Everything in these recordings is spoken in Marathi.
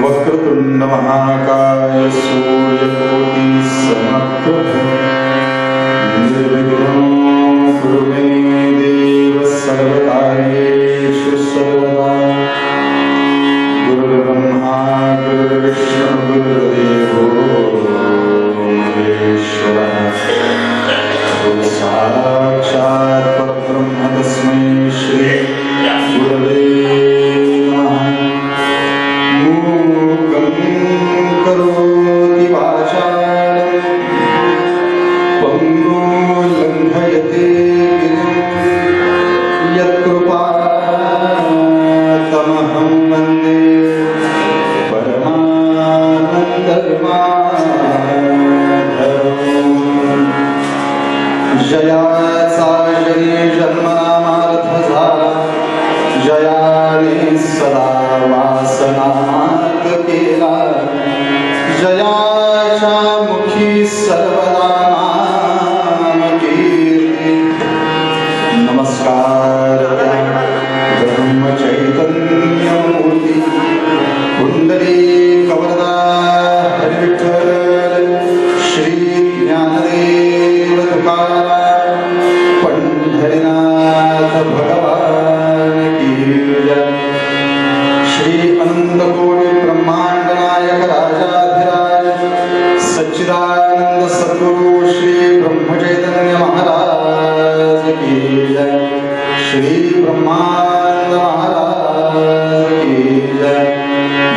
वक्रतुंड महाकाय सूर्यकोटि समप्रभ निर्विघ्नं कुरु मे देव सर्वकार्येषु सर्वदा। गुरुर्ब्रह्मा गुरुर्विष्णु गुरुर्देवो महेश्वरः। साक्षात् परब्रह्म तस्मै श्री गुरवे नमः। मूकं करोति वाचालं पङ्गुं लङ्घयते गिरिं यत्कृपातमहं वन्दे परमानन्दमाधवम्। जयाचा जनी जन्मनामार्थ झाला, जयाने सदा वासनामार्ग केला, जयाच्या मुखी सर्वदा नाम कीर्ती। नमस्कार ब्रह्म चैतन्य मूर्ती कुंडली कवरदा हरि विठ्ठल श्री ज्ञानदेव तुकाराम पंढरीनाथ भगवान की जय। श्री अनंतकोटि ब्रह्मांड नायक राजाधिराज सच्चिदानंद सद्गुरु श्री ब्रह्म चैतन्य महाराज की जय। श्री ब्रह्मानंद महाराज की जय।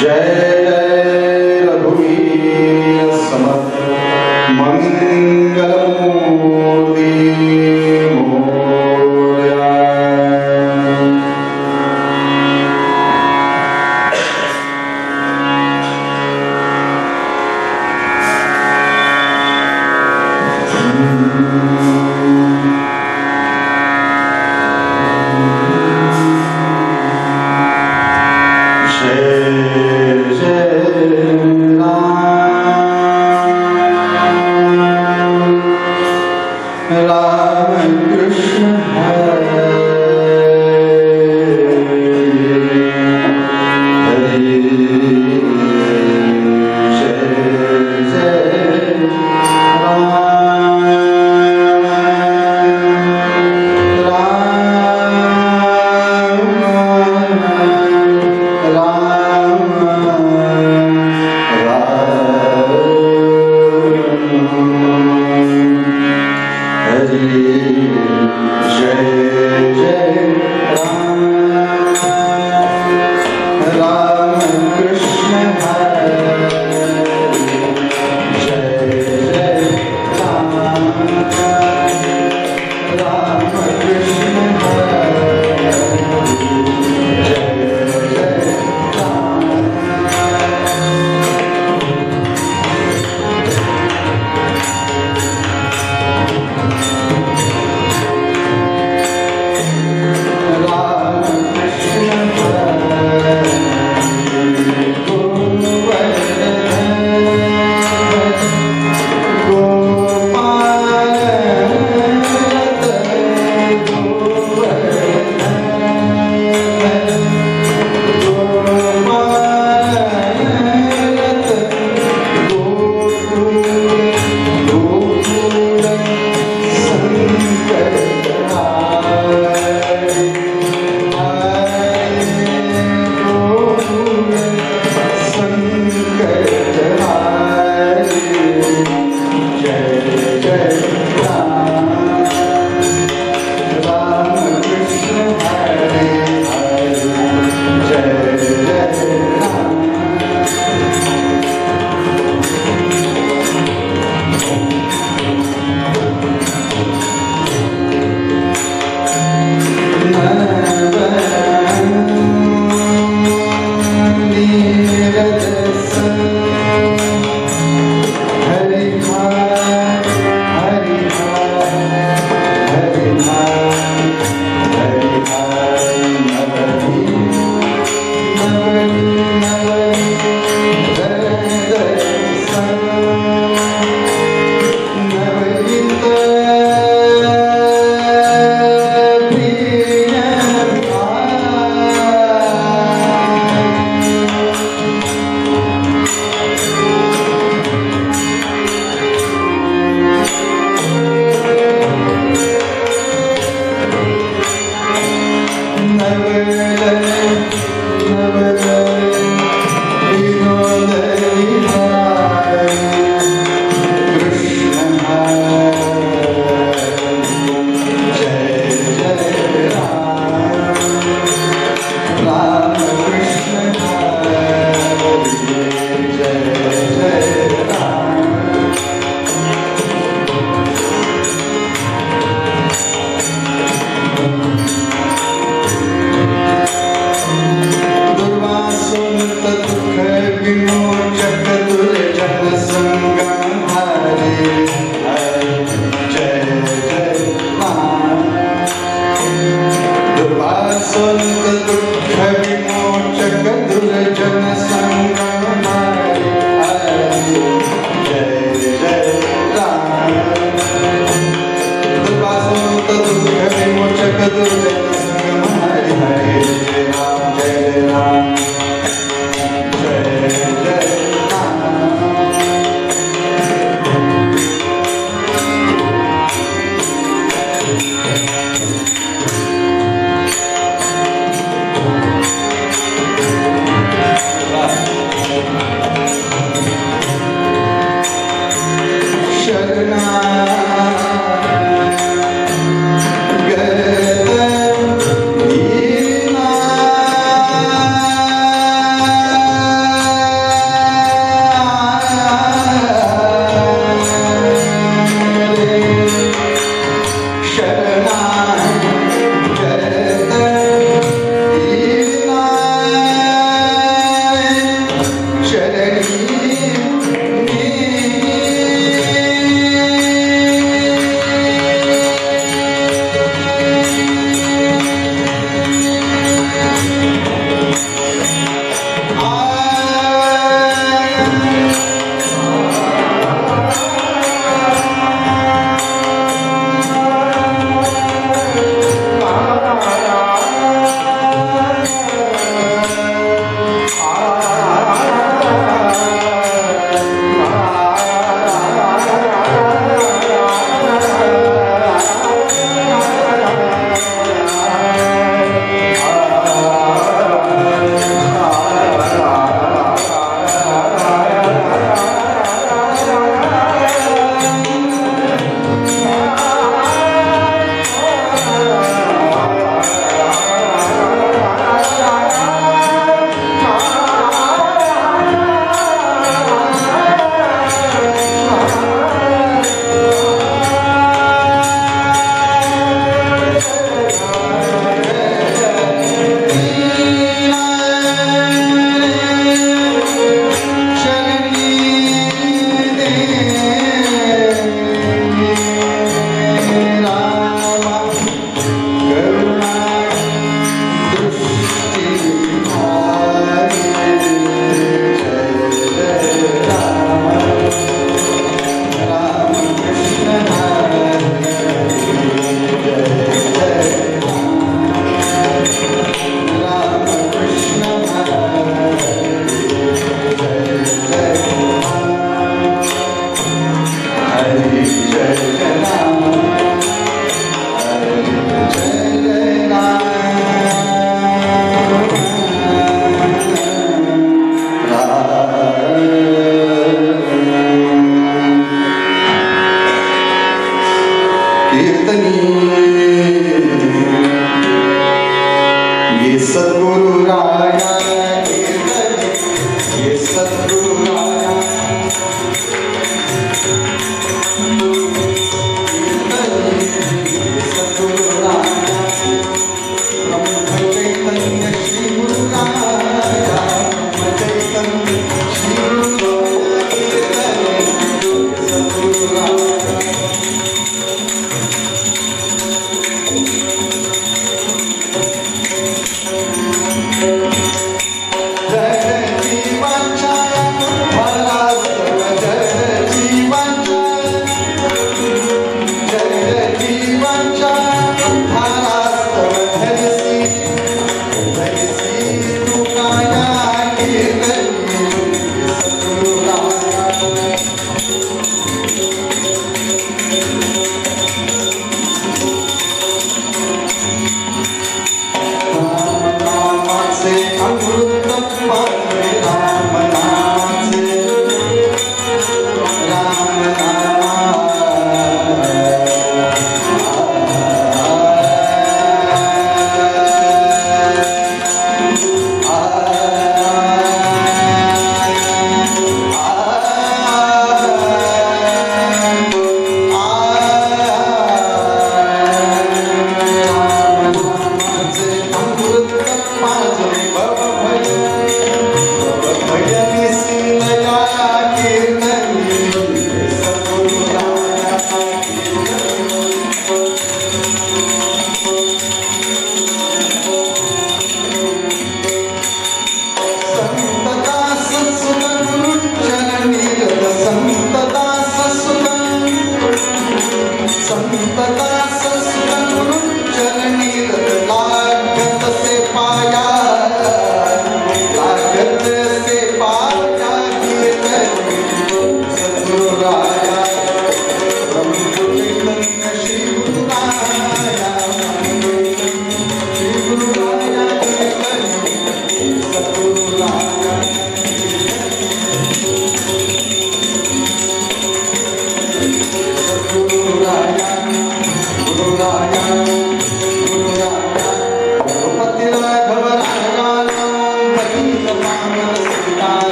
जय जय रघुवीर समर्थ मंगलमूर्ति मोरया।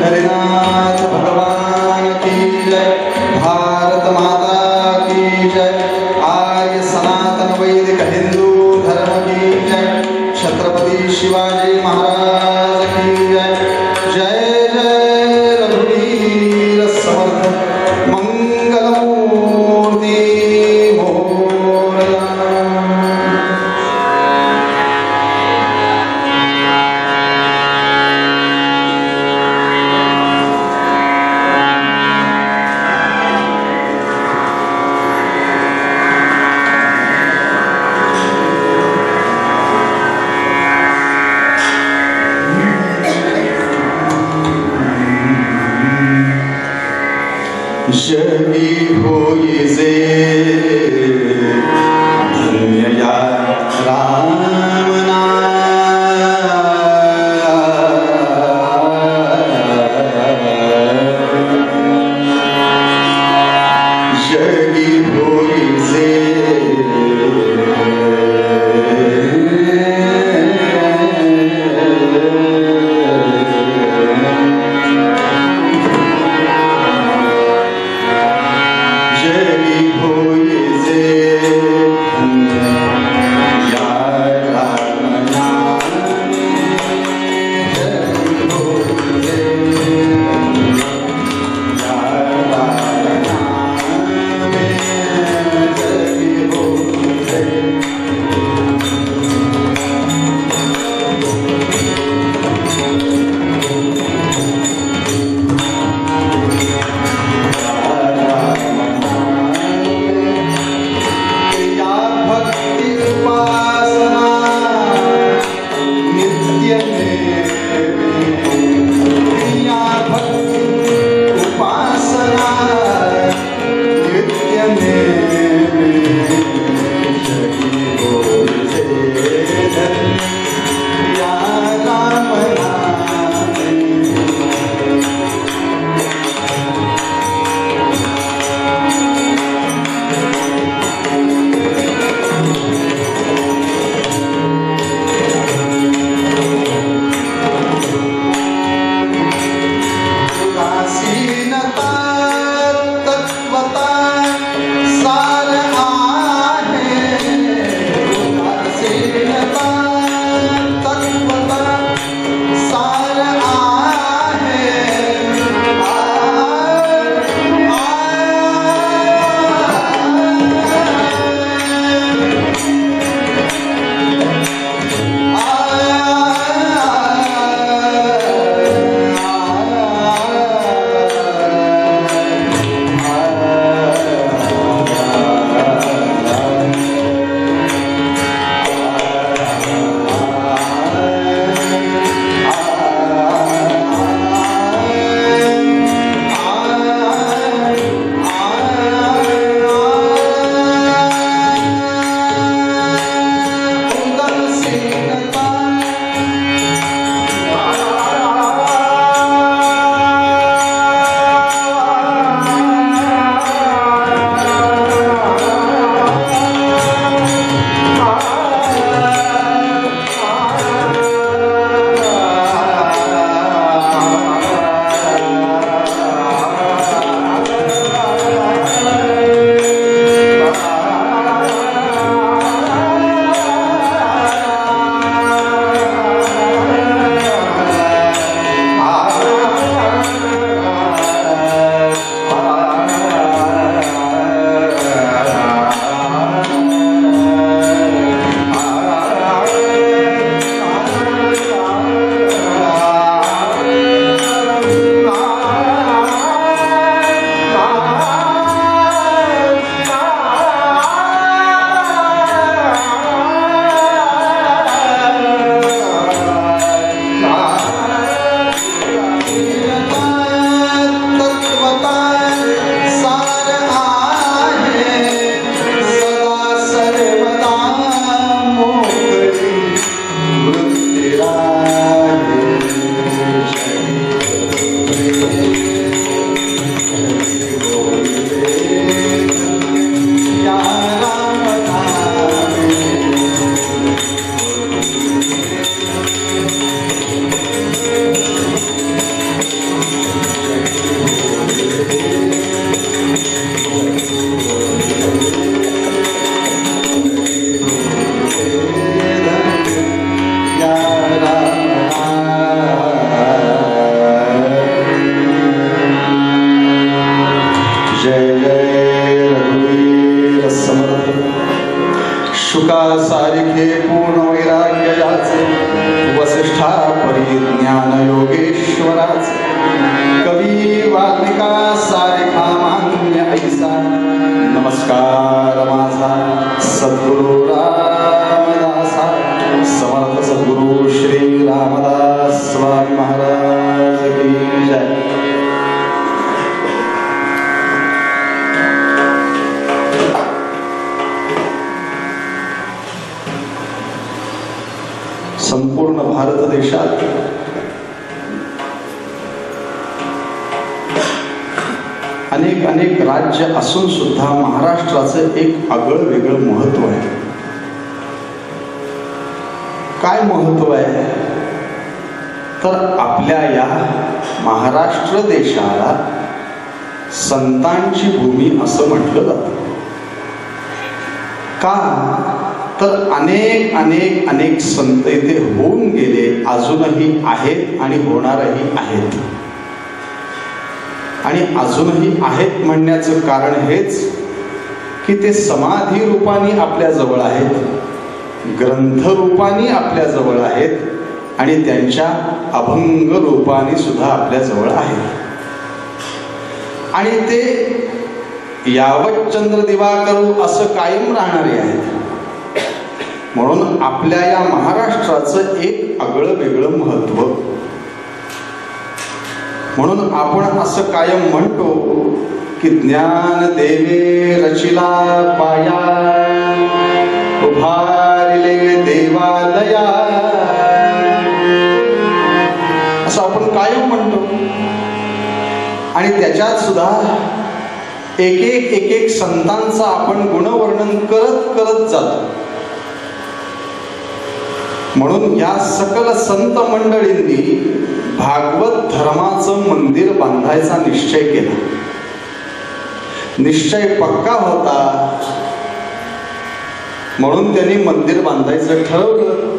बद्रीनाथ भगवान की जय, भारत माता की जय, आर्य सनातन वैदिक हिंदू धर्म की जय, छत्रपति शिवाजी महाराज की जय, जय जय रघुवीर समर्थ मंगलमूर्ति मोरया। शुका सारिखे पूर्ण वैराग्य याचे, वसिष्ठा परी ज्ञान योगेश्वराचे, कवी वाल्मिका सारिखा मान्य ऐसा, नमस्कार माझा सद्गुरु रामदासा, समर्थ सद्गुरु श्री रामदास स्वामी महाराज की जय. संपूर्ण भारत देशात अनेक अनेक राज्य असून सुद्धा महाराष्ट्राचं एक आगळं वेगळं महत्व आहे. काय महत्व आहे तर आपल्या या महाराष्ट्र देशाला संतांची भूमी असं म्हटलं जातं. का तर अनेक अनेक अनेक संत इथे होऊन गेले, अजूनही आहेत आणि होणारही आहेत. आणि अजूनही आहेत म्हणण्याचं कारण हेच की ते समाधी रूपाने आपल्या जवळ आहेत, ग्रंथ रूपाने आपल्या जवळ आहेत आणि त्यांच्या अभंग रूपाने सुद्धा आपल्या जवळ आहेत. आणि ते यावत चंद्र दिवा करू असं कायम राहणारे आहेत. म्हणून आपल्या या महाराष्ट्राचं एक आगळं वेगळं महत्व. म्हणून आपण असं कायम म्हणतो की ज्ञान देवे रचिला पाया, उभारिले देवालया, असं आपण कायम म्हणतो. आणि त्याच्यात सुद्धा एक एक एक एक संतांचं आपण गुणवर्णन करत करत जातो. म्हणून या सकल संत मंडळींनी भागवत धर्माचं मंदिर बांधायचा निश्चय केला. निश्चय पक्का होता म्हणून त्यांनी मंदिर बांधायचं ठरवलं.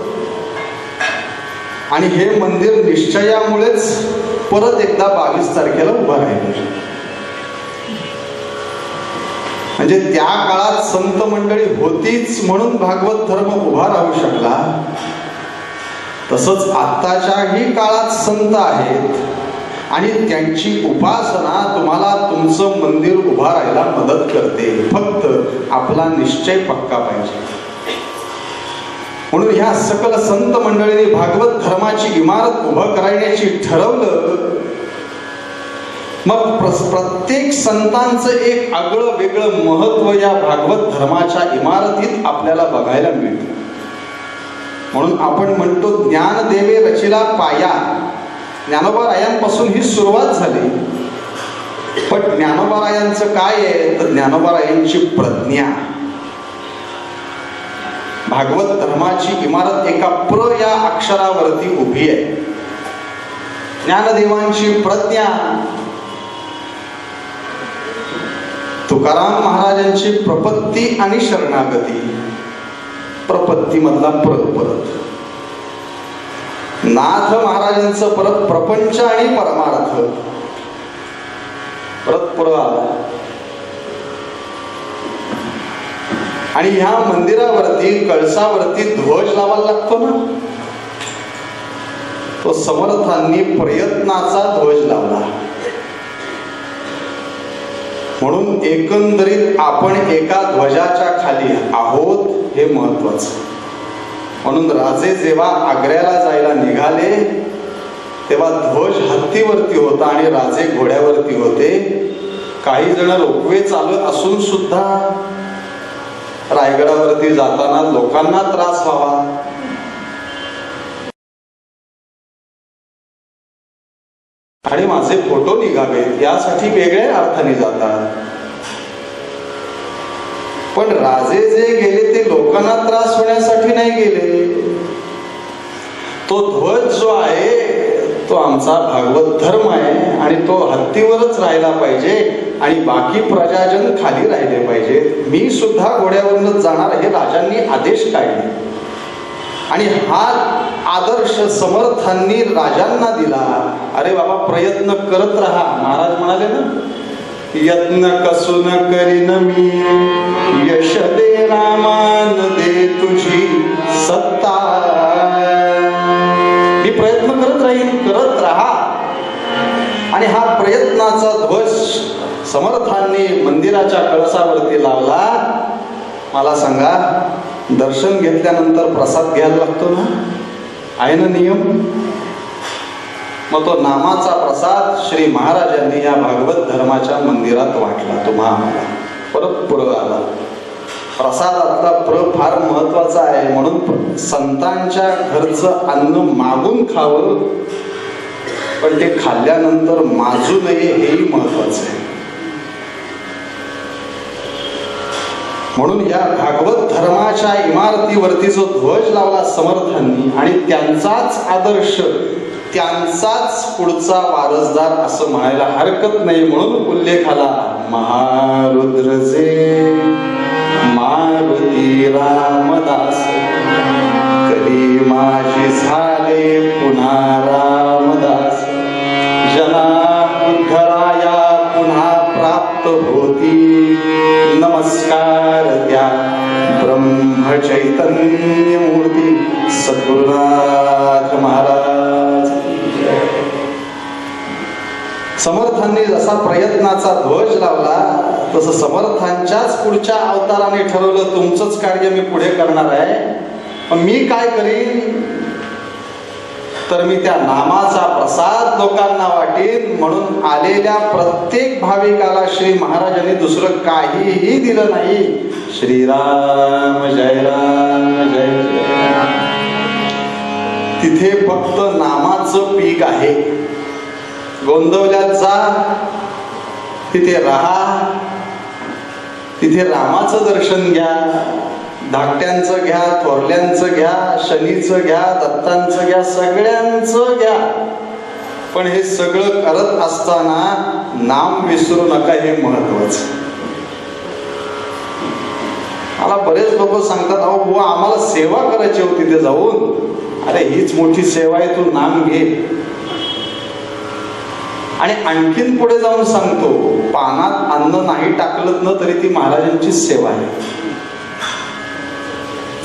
आणि हे मंदिर निश्चयामुळेच परत एकदा 22 तारखेला उभं राहिलं. म्हणजे त्या काळात संत मंडळी होतीच म्हणून भागवत धर्म उभा राहू शकला. तसंच आत्ताच्याही काळात संत आहेत आणि त्यांची उपासना तुम्हाला तुमचं मंदिर उभा राहायला मदत करते. फक्त आपला निश्चय पक्का पाहिजे. म्हणून ह्या सकल संत मंडळींनी भागवत धर्माची इमारत उभं करण्याची ठरवलं. मग प्रत्येक संतांचं एक आगळं वेगळं महत्व या भागवत धर्माच्या इमारतीत आपल्याला बघायला मिळतं. म्हणून आपण म्हणतो ज्ञान देवे रचिला पाया. ज्ञानोबारायांपासून ही सुरुवात झाली. पण ज्ञानोबारायांचं काय आहे तर ज्ञानोबारायांची प्रज्ञा. भागवत धर्माची इमारत एका प्र या अक्षरावरती उभी आहे. ज्ञानदेवांची प्रज्ञा, तुकाराम महाराजांची प्रपत्ती आणि शरणागती. प्रपत्ती मधला परत, नाथ महाराजांचं परत प्रपंच आणि परमार्थ, परत आला. आणि ह्या मंदिरावरती कळसावरती ध्वज लावायला लागतो ना, तो समर्थांनी प्रयत्नाचा ध्वज लावला. म्हणून एकंदरीत आपण एका ध्वजाच्या खाली आहोत हे महत्वाचं. म्हणून राजे जेव्हा आग्र्याला जायला निघाले तेव्हा ध्वज हत्तीवरती होता आणि राजे घोड्यावरती होते. काही जण रोपवे चालू असून सुद्धा रायगडावरती जाताना लोकांना त्रास व्हावा आणि माझे फोटो निघावेत यासाठी वेगळ्या अर्थाने जातात. पण राजे जे गेले ते लोकांना त्रास होण्यासाठी नाही गेले. तो ध्वज जो आहे तो आमचा भागवत धर्म आहे आणि तो हत्तीवरच राहिला पाहिजे आणि बाकी प्रजाजन खाली राहिले पाहिजे. मी सुद्धा घोड्यावरूनच जाणार हे राजांनी आदेश काढले आणि हा आदर्श समर्थांनी राजांना दिला. अरे बाबा प्रयत्न करत राहा. महाराज म्हणाले ना, यत्न कसून करीन मी, यश दे रामान दे कळसावरती लावला. मला सांगा, दर्शन घेतल्यानंतर प्रसाद घ्यायला लागतो ना, आहे ना नियम? मग तो नामाचा प्रसाद श्री महाराजांनी या भागवत धर्माच्या मंदिरात वाटला. तुम्हा आम्हाला परत पुरं आला. प्रसादातला फार महत्वाचा आहे, म्हणून संतांच्या घरचं अन्न मागून खावं, पण ते खाल्ल्यानंतर माजू नये हेही महत्वाचं आहे. म्हणून या भागवत धर्माच्या इमारतीवरती जो ध्वज लावला समर्थांनी, आणि त्यांचाच आदर्श, त्यांचाच पुढचा वारसदार असं म्हणायला हरकत नाही. म्हणून उल्लेख आला, महारुद्रजे मारुती रामदास, कधी माझी झाले पुन्हा रामदास, जना बुद्धराया पुन्हा प्राप्त होती, नमस्कार त्या ब्रह्म चैतन्य मूर्ती सद्गुरुनाथ महाराज. समर्थांनी जसा प्रयत्नाचा ध्वज लावला, तसं समर्थांच्याच पुढच्या अवताराने ठरवलं, तुमचंच कार्य मी पुढे करणार आहे. पण मी काय करीन, तर मी त्या नामाचा प्रसाद लोकांना वाटेन. म्हणून आलेल्या प्रत्येक भाविकाला श्री महाराजांनी दुसरं काहीही दिलं नाही. श्रीराम जय राम जय जय. तिथे फक्त नामाचं पीक आहे. गोंदवल्यात जा, तिथे राहा, तिथे रामाचं दर्शन घ्या, धाकट्यांचं घ्या, थोरल्यांचं घ्या, शनीचं घ्या, दत्तांचं घ्या, सगळ्यांचं घ्या. पण हे सगळं करत असताना नाम विसरू नका, हे महत्वाचं. मला बरेच लोक सांगतात, अहो बुवा आम्हाला सेवा करायची होती तिथे जाऊन. अरे हीच मोठी सेवा आहे, तू नाम घे. आणि आणखीन पुढे जाऊन सांगतो, पानात अन्न नाही टाकलं ना तरी ती महाराजांची सेवा आहे.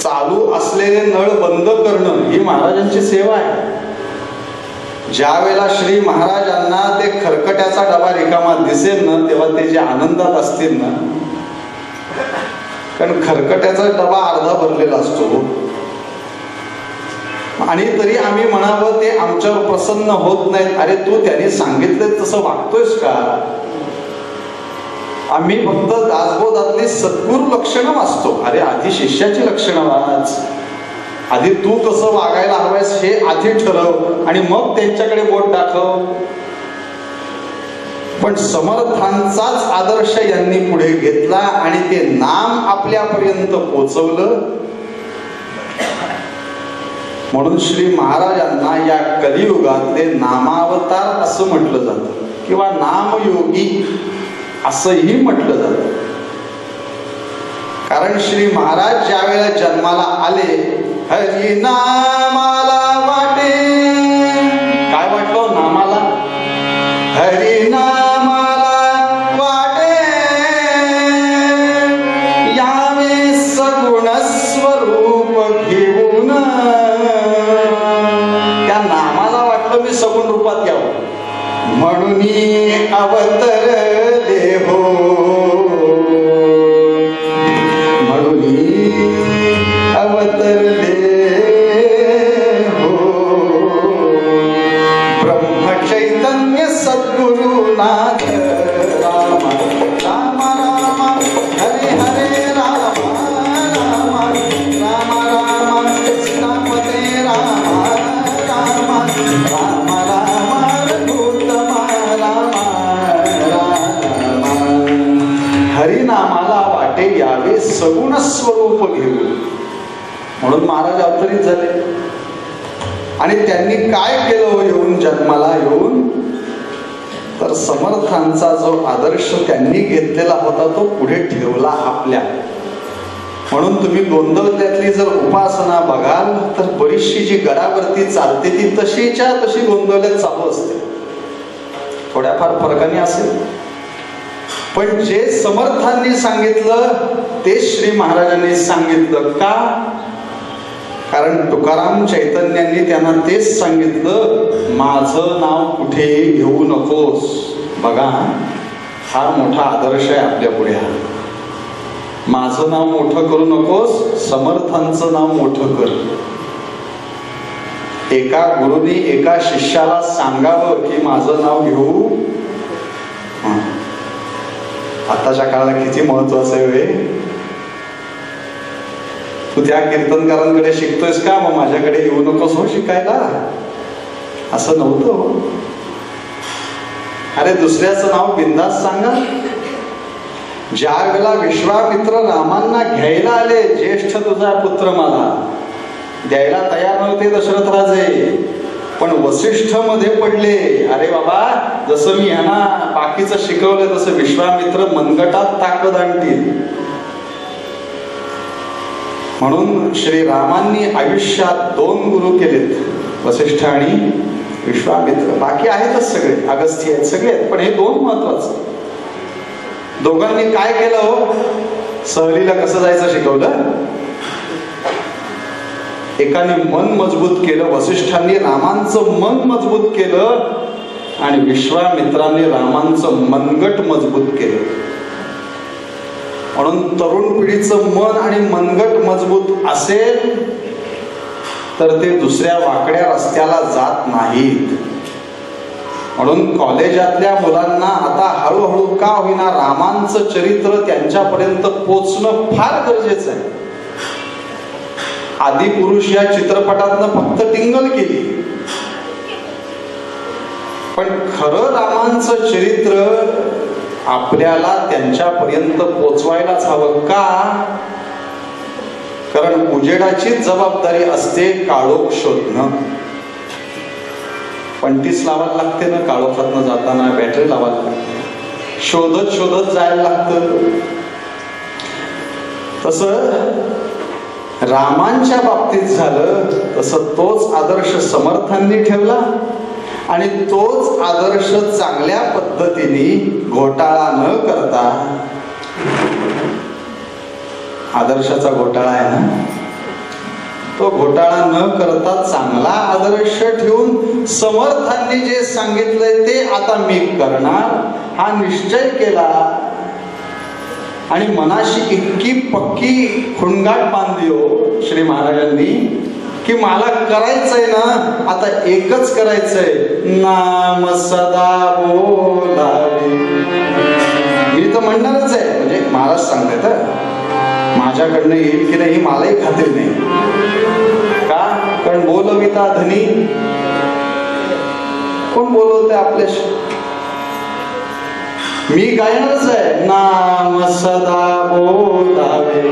चालू असलेले नळ बंद करणं ही महाराजांची सेवा आहे. ज्या वेळेला श्री महाराजांना ते खरकट्याचा डबा रिकामा दिसेल ना, तेव्हा ते जे आनंदात असतील ना, कारण खरकट्याचा डबा अर्धा भरलेला असतो, आणि तरी आम्ही म्हणावं ते आमच्यावर प्रसन्न होत नाहीत. अरे तू त्याने सांगितलं तसं वागतोयस का? आम्ही फक्त दासबोधातली सद्गुरु लक्षणं वाचतो. अरे आधी शिष्याची लक्षणं वाच, आधी तू कसं वागायला हवंयस हे आधी ठरव, आणि मग त्यांच्याकडे बोट दाखव. पण समर्थांचाच आदर्श यांनी पुढे घेतला आणि ते नाम आपल्यापर्यंत पोचवलं. म्हणून श्री महाराजांना या कलियुगातले नामावतार असं म्हटलं जातं, किंवा नामयोगी असंही म्हटलं जातं. कारण श्री महाराज ज्या वेळेला जन्माला आले, हरी नामाला वाटे, काय वाटलं नामाला? हरी नामाला वाटे, यावे सगुण स्वरूप घेऊन. त्या नामाला वाटलं मी सगुण रूपात यावं, म्हणून अवतरले हो, म्हणून अवतरले हो. ब्रह्म चैतन्य सद्गुरुनाथ राम राम राम हरे हरे राम राम राम राम सीतापते राम राम राम राम रघुत्तम राम राम. हरिनामाला वाटे यावे सगुण स्वरूप घेऊन. म्हणून महाराज अवतरित झाले. आणि त्यांनी काय केलं येऊन, जन्माला येऊन, तर समर्थांचा जो आदर्श त्यांनी घेतलेला होता तो पुढे ठेवला आपल्या. म्हणून तुम्ही गोंदवल्यातली जर उपासना बघाल तर बरीचशी जी गडावरती चालते ती तशीच्या तशी गोंदवल्यात चालू असते. थोड्याफार फरकाने असेल, पण जे समर्थांनी सांगितलं ते श्री महाराजांनी सांगितलं. का? कारण तुकाराम चैतन्यांनी त्यांना तेच सांगितलं, माझं नाव कुठेही घेऊ नकोस. बघा, फार मोठा आदर्श आहे आपल्या पुढे हा. माझं नाव मोठं करू नकोस, समर्थांचं नाव मोठं कर. एका गुरुनी एका शिष्याला सांगावं की माझं नाव घेऊ. आताच्या काळाला किती महत्वाचं आहे वे. तू त्या कीर्तनकारांकडे शिकतोयस का, मग माझ्याकडे येऊ नकोस हो शिकायला, असं नव्हतं. अरे दुसऱ्याचं नाव बिंदास सांगा. ज्या वेळेला विश्वामित्र रामांना घ्यायला आले, ज्येष्ठ तुझा पुत्र मला, द्यायला तयार नव्हते दशरथ राजे, पण वसिष्ठ मध्ये पडले. अरे बाबा, जसं मी ह्यांना बाकीचं शिकवलं तसं विश्वामित्र मनगटात ताकद आणतील. म्हणून श्रीरामांनी आयुष्यात 2 गुरु केलेत, वसिष्ठ आणि विश्वामित्र. बाकी आहेतच सगळे, अगस्त्य आहेत, सगळे आहेत, पण हे 2 महत्वाचे. दोघांनी काय केलं हो, सहलीला कसं जायचं शिकवलं. एकाने मन मजबूत केलं, वसिष्ठांनी रामांचं मन मजबूत केलं आणि विश्वामित्रांनी रामांचं मनगट मजबूत केलं. म्हणून तरुण पिढीचं मन आणि मनगट मजबूत असेल तर ते दुसऱ्या वाकड्या रस्त्याला जात नाहीत. म्हणून कॉलेजातल्या मुलांना आता हळूहळू का होईना रामांचं चरित्र त्यांच्यापर्यंत पोचणं फार गरजेचं आहे. आदिपुरुष या चित्रपटातनं फक्त टिंगल केली, पण खरं रामांचं चरित्र आपल्याला त्यांच्यापर्यंत पोचवायलाच हवं. का? कारण उजेडाचीच जबाबदारी असते काळोख शोधणं. पंटीस लावायला लागते ना काळोखातनं जाताना, बॅटरी लावायला लागते, शोधत शोधत जायला लागतं. तसं रामांच्या बाबतीत झालं, तसं तोच आदर्श समर्थांनी ठेवला आणि तोच आदर्श चांगल्या पद्धतीने घोटाळा न करता, आदर्शाचा घोटाळा आहे ना, तो घोटाळा न करता चांगला आदर्श ठेवून समर्थांनी जे सांगितलंय ते आता मी करणार हा निश्चय केला आणि मनाशी इतकी पक्की खुणगाट बांधली हो श्री महाराजांनी की मला करायचंय ना, आता एकच करायचंय, नाम सदा बोलावे. मी तर म्हणणारच आहे, म्हणजे महाराज सांगते तर माझ्याकडनं येईल की नाही मलाही खात्री नाही. का? कारण बोलविता धनी कोण बोलवते आपल्याशी. मी गायणारच आहे, नाम सदा बोलावे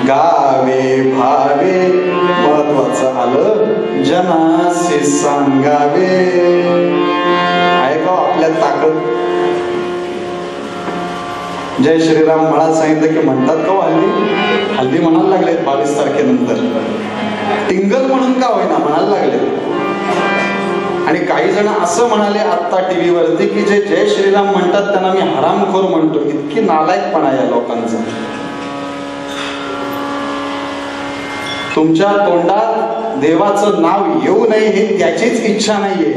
गावे भावे, महत्वाचं आलं जनासी सांगावे. आहे का आपल्यात ताकद? जय श्रीराम म्हणायला सांगितलं की म्हणतात का हल्ली? हल्ली म्हणायला लागले 22 तारखेनंतर टिंगल म्हणून का होईना म्हणायला लागले. आणि काही जण असं म्हणाले आता टीव्ही वरती की जे जय श्रीराम म्हणतात त्यांना मी हरामखोर म्हणतो. इतकी नालायकपणा या लोकांचा. तुमच्या तोंडात देवाचं नाव येऊ नये हे त्याचीच इच्छा नाहीये.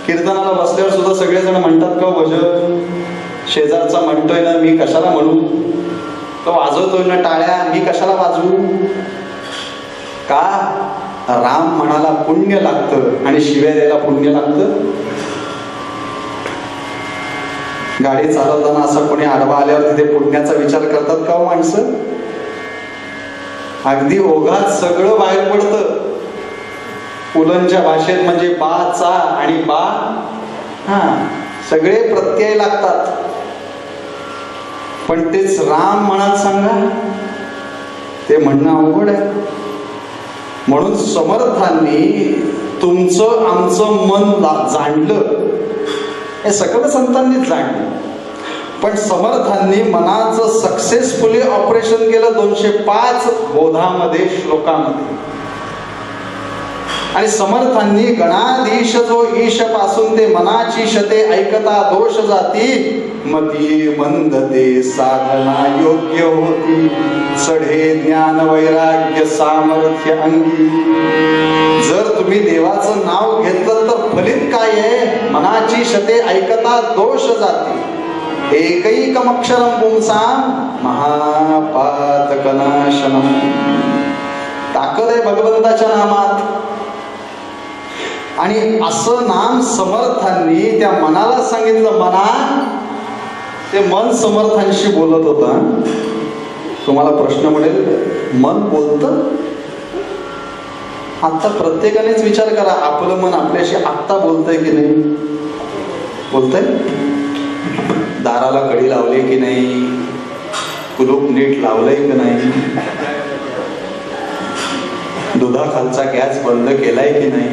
कीर्तनाला बसल्यावर सुद्धा सगळेजण म्हणतात का भजन शेजारचा म्हणतोय ना मी कशाला म्हणू, तो वाजवतोय ना टाळ्या मी कशाला वाजवू. का? राम म्हणाला पुण्य लागतं आणि शिव्या द्यायला पुण्य लागतं. गाडी चालवताना असं कोणी आडवा आल्यावर तिथे पुण्याचा विचार करतात का हो माणसं? अगदी ओघात सगळं बाहेर पडतं. पुलंच्या भाषेत म्हणजे बा चा आणि बा हा सगळे प्रत्यय लागतात. पण तेच राम म्हणत सांगा ते म्हणणं अवघड आहे. म्हणून समर्थांनी तुमचं आमचं मन जाणलं, हे सकल संतांनीच जाणलं. पण समर्थांनी मनाचं सक्सेसफुली ऑपरेशन केलं 205 बोधामध्ये श्लोकामध्ये. आणि समर्थांनी गणाधीश जो ईश पासून ते मनाची शते ऐकता दोष जाती मती मंदते साधना योग्य होती चढे ज्ञान वैराग्य सामर्थ्य अंगी. जर तुम्ही देवाचं नाव घेतलं तर फलित काय आहे? मनाची शते ऐकता दोष जाती. एकैकमक्षरं पुंसां महापातकनाशनम. ताकद आहे भगवंताच्या नामात. आणि असं नाम समर्थांनी त्या मनाला सांगितलं. मना, ते मन समर्थांशी बोलत होता. तुम्हाला प्रश्न पडेल, मन बोलतं? आता प्रत्येकानेच विचार करा, आपलं मन आपल्याशी आत्ता बोलतंय की नाही? बोलतंय? दाराला कडी लावली की नाही? कुलूप नीट लावलंय की नाही? दुधाखालचा गॅस बंद केलाय की नाही?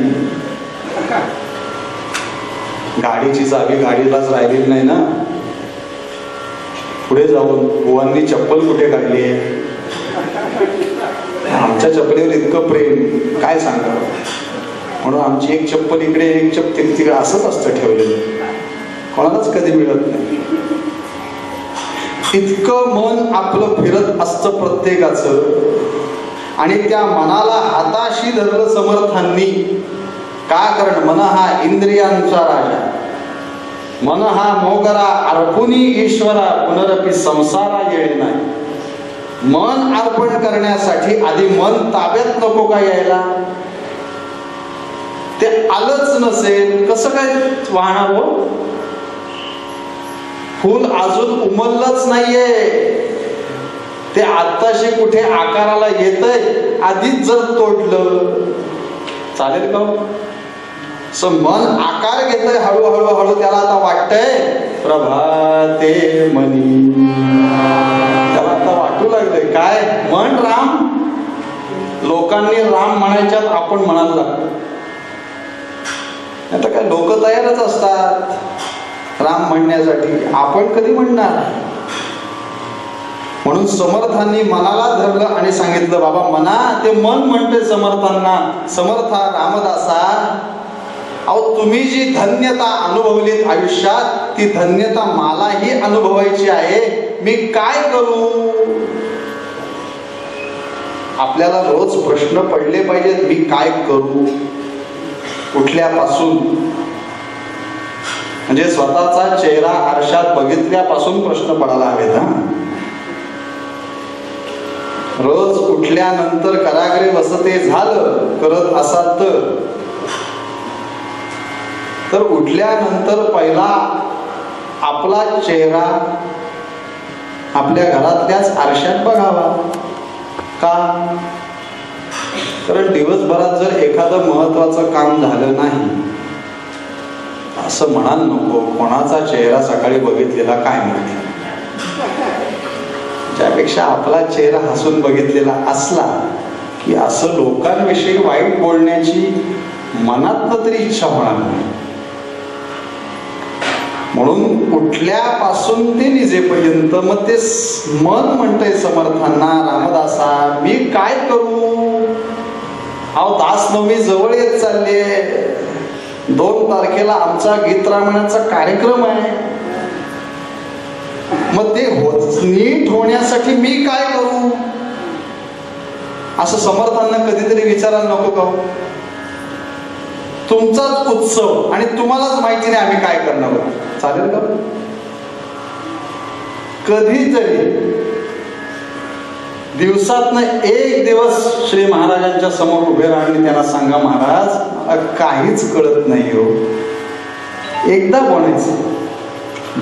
गाडीची चावी गाडीलाच राहिलेली नाही ना? पुढे जाऊन बुवांनी चप्पल कुठे काढली आहे? आमच्या चप्पलीवर इतकं प्रेम, काय सांगा. म्हणून आमची एक चप्पल इकडे, एक चप्पल तिकडे असंच असतं ठेवलेलं, कोणालाच कधी मिळत नाही. इतकं मन आपलं फिरत असतं प्रत्येकाचं. आणि त्या मनाला हाताशी धरलं समर्थांनी. का? कारण मन हा इंद्रियांचा राजा, मन हा मोगरा अर्पुनी ईश्वरा, पुनरपी संसारा येणे नाही. मन अर्पण करण्यासाठी आधी मन ताब्यात नको का यायला? ते आलंच नसेल कसं काय वाहणार हो? फूल अजून उमललंच नाहीये, ते आत्ताशी कुठे आकाराला येतंय, आधीच जर तोडलं चालेल का? मन आकार घेतय हळूहळू हळू. त्याला आता वाटतंय प्रभाते मनी, त्याला आता वाटू लागलंय काय? मन राम. लोकांनी राम म्हणायच्यात, आपण म्हणायला लागतो. आता काय लोक तयारच असतात राम म्हणण्यासाठी, आपण कधी म्हणणार? म्हणून समर्थांनी मनाला धरलं आणि सांगितलं, बाबा मना, ते मन म्हणते समर्थांना, समर्था रामदासा, अहो तुम्ही जी धन्यता अनुभवलीत आयुष्यात, ती धन्यता मलाही अनुभवायची आहे. मी काय करू? आपल्याला रोज प्रश्न पडले पाहिजेत, मी काय करू? कुठल्यापासून? म्हणजे स्वतःचा चेहरा आरशात बघितल्यापासून प्रश्न पडायला हवेत. रोज उठल्यानंतर कराग्रे वसते झालं करत असाल तर उठल्यानंतर पहिला आपला चेहरा आपल्या घरातल्याच आरशात बघावा. का? कारण दिवसभरात जर एखादं महत्वाचं काम झालं नाही, असं म्हणाल नको कोणाचा चेहरा सकाळी बघितलेला काय माहिती. त्यापेक्षा आपला चेहरा हसून बघितलेला असला की असं लोकांविषयी वाईट बोलण्याची मनात तरी इच्छा होणार नाही. म्हणून उठल्यापासून ते निजेपर्यंत मग ते मन म्हणतंय समर्थांना, रामदासा मी काय करू? अहो दासनवमी जवळ येत चालली आहे. 2 तारखेला आमचा गीत रामायणाचा कार्यक्रम आहे. मग ते नीट होण्यासाठी मी काय करू? असं समर्थांना कधीतरी विचारायला नको का? तुमचाच उत्सव आणि तुम्हालाच माहिती नाही आम्ही काय करणार आहोत. चालेल का? कधीतरी दिवसातनं एक दिवस श्री महाराजांच्या समोर उभे राहून त्यांना सांगा, महाराज काहीच कळत नाही हो. एकदा बोलायचं.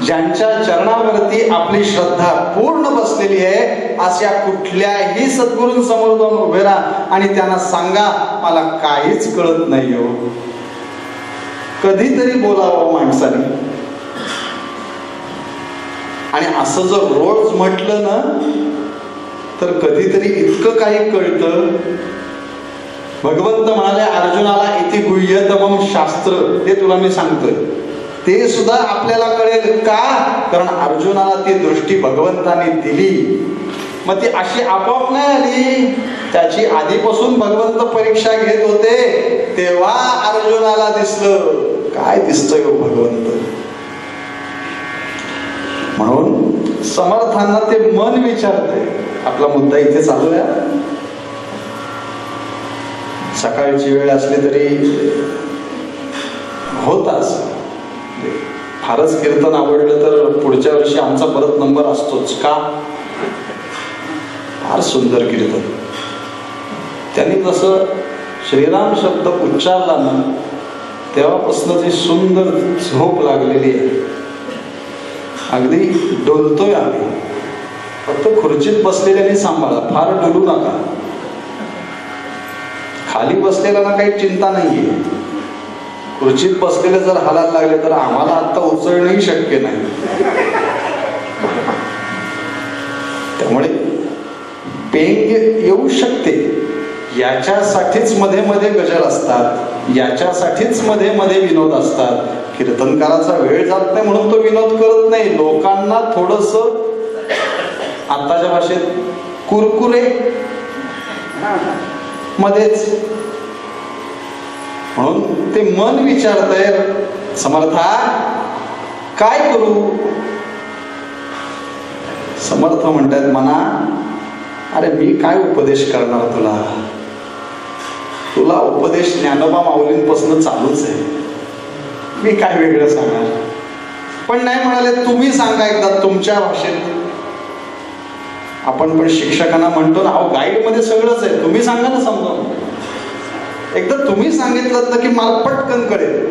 ज्यांच्या चरणावरती आपली श्रद्धा पूर्ण बसलेली आहे अशा कुठल्याही सद्गुरूंसमोर जाऊन उभे राहा आणि त्यांना सांगा, मला काहीच कळत नाही हो. कधीतरी बोलावं माणसाने. आणि असं जर रोज म्हटलं ना तर कधीतरी इतकं काही कळतं. भगवंत म्हणाले अर्जुनाला इति गुह्यतमं शास्त्र, ते तुला मी सांगतोय, ते सुद्धा आपल्याला कळेल. का? कारण अर्जुनाला ती दृष्टी भगवंताने दिली. मग ती अशी आपोआप नाही आली, त्याची आधीपासून भगवंत परीक्षा घेत होते. तेव्हा अर्जुनाला दिसलं. काय दिसतोय भगवंत? म्हणून समर्थांना ते मन विचारते. आपला मुद्दा इथे चालू आहे. सकाळची वेळ असली तरी होताच फारच कीर्तन आवडलं तर पुढच्या वर्षी आमचा परत नंबर असतोच का. फार सुंदर कीर्तन. त्यांनी जसं श्रीराम शब्द उच्चारला ना तेव्हापासून जी सुंदर झोप लागलेली आहे. अगदी डोलतोय आम्ही. फक्त खुर्चीत बसलेल्याने सांभाळा, फार डोलू नका. खाली बसलेल्याला काही चिंता नाहीये. खुर्चीत बसलेले जर हालायला लागले तर आम्हाला आता उचलणंही शक्य नाही. त्यामुळे पेंग येऊ शकते. याच्यासाठीच मध्ये मध्ये गजल असतात, याच्यासाठीच मध्ये मध्ये विनोद असतात. कीर्तनकाराचा वेळ जात नाही म्हणून तो विनोद करत नाही. लोकांना थोडस आताच्या भाषेत कुरकुरे मध्येच, म्हणून ते मन विचारतंय समर्था काय करू. समर्थ म्हणतात मना अरे मी काय उपदेश करणार तुला. तुला उपदेश ज्ञानोबा माऊलींपासून चालूच आहे. मी काय वेगळं सांगणार. पण नाही म्हणाले तुम्ही सांगा एकदा तुमच्या भाषेत. आपण पण शिक्षकांना म्हणतो ना अहो गाईड मध्ये सगळंच आहे, तुम्ही सांगा ना समजावून. एकदा तुम्ही सांगितलं तर की मला पटकन कळेल.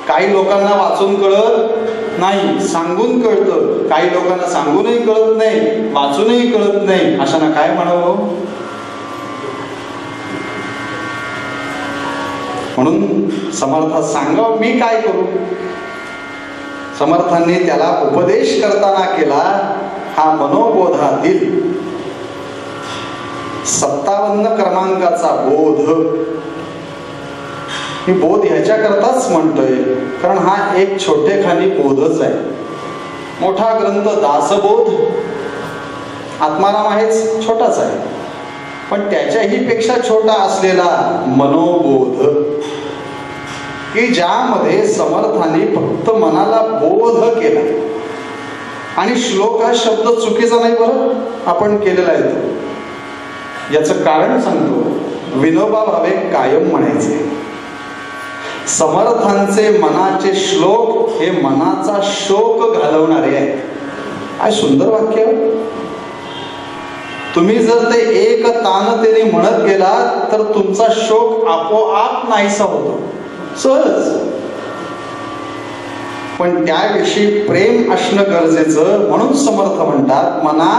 काही लोकांना वाचून कळत नाही, सांगून कळतं. काही लोकांना सांगूनही कळत नाही, वाचूनही कळत नाही. अशांना काय म्हणावं. म्हणून समर्थ सांगावं मी काय करू. समर्थांनी त्याला उपदेश करताना केला हा मनोबोधातील 57 क्रमांकाचा बोध. मी बोध ह्याच्याकरताच म्हणतोय कारण हा एक छोटेखानी बोधच आहे. मोठा ग्रंथ दासबोध आत्माराम आहेच, छोटाच आहे. पण त्याच्याही पेक्षा छोटा असलेला मनोबोध की ज्यामध्ये समर्थांनी फक्त मनाला बोध केला. आणि श्लोक हा शब्द चुकीचा नाही बरं, आपण केलेला आहे तो. याचं कारण सांगतो. विनोबा भावे कायम म्हणायचे समर्थांचे मनाचे श्लोक हे मनाचा शोक घालवणारे आहेत. काय सुंदर वाक्य. तुम्ही जर ते एक तानतेने म्हणत गेलात तर तुमचा शोक आपोआप नाहीसा होतो सहज. पण त्याविषयी प्रेम असणं गरजेचं. म्हणून समर्थ म्हणतात मना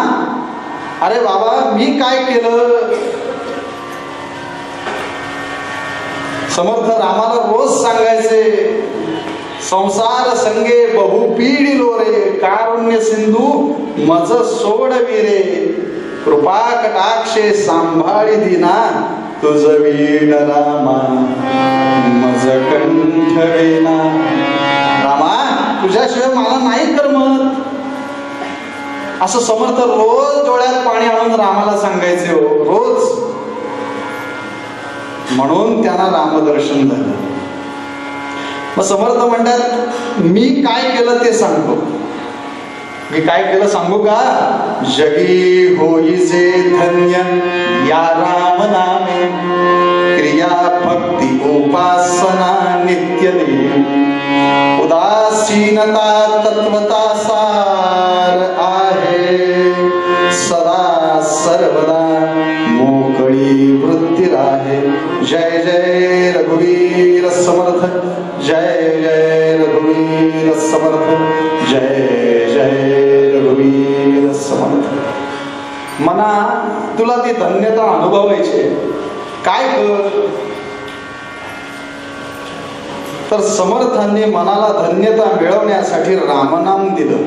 अरे बाबा मी काय केलं. समर्थ रामाला रोज सांगायचे संसार संगे बहुपीडिलो रे कारुण्य सिंधू मज सोडवी रे कृपा कटाक्षे सांभाळी दिना तुझ वीण रामा मज कंठ वेना. रामा तुझ्याशिवाय मला नाही करमत. असं समर्थ रोज डोळ्यात पाणी आणून रामाला सांगायचे हो रोज. म्हणून त्यांना रामदर्शन झालं. मग समर्थ म्हणतात मी काय केलं ते सांगतो. मी काय केलं सांगू का. जगी होईचे धन्य या राम नामे क्रिया भक्ती उपासना नित्य उदासीनता तत्वता सार आहे सदा सर्वदा मोकळी वृत्ती राहे. जय जय रघुवीर समर्थ जय जय रघुवीर समर्थ जय जय रघुवीर समर्थ. मना तुला ती धन्यता अनुभवायची काय कर. तर समर्थांनी मनाला धन्यता मिळवण्यासाठी रामनाम दिलं.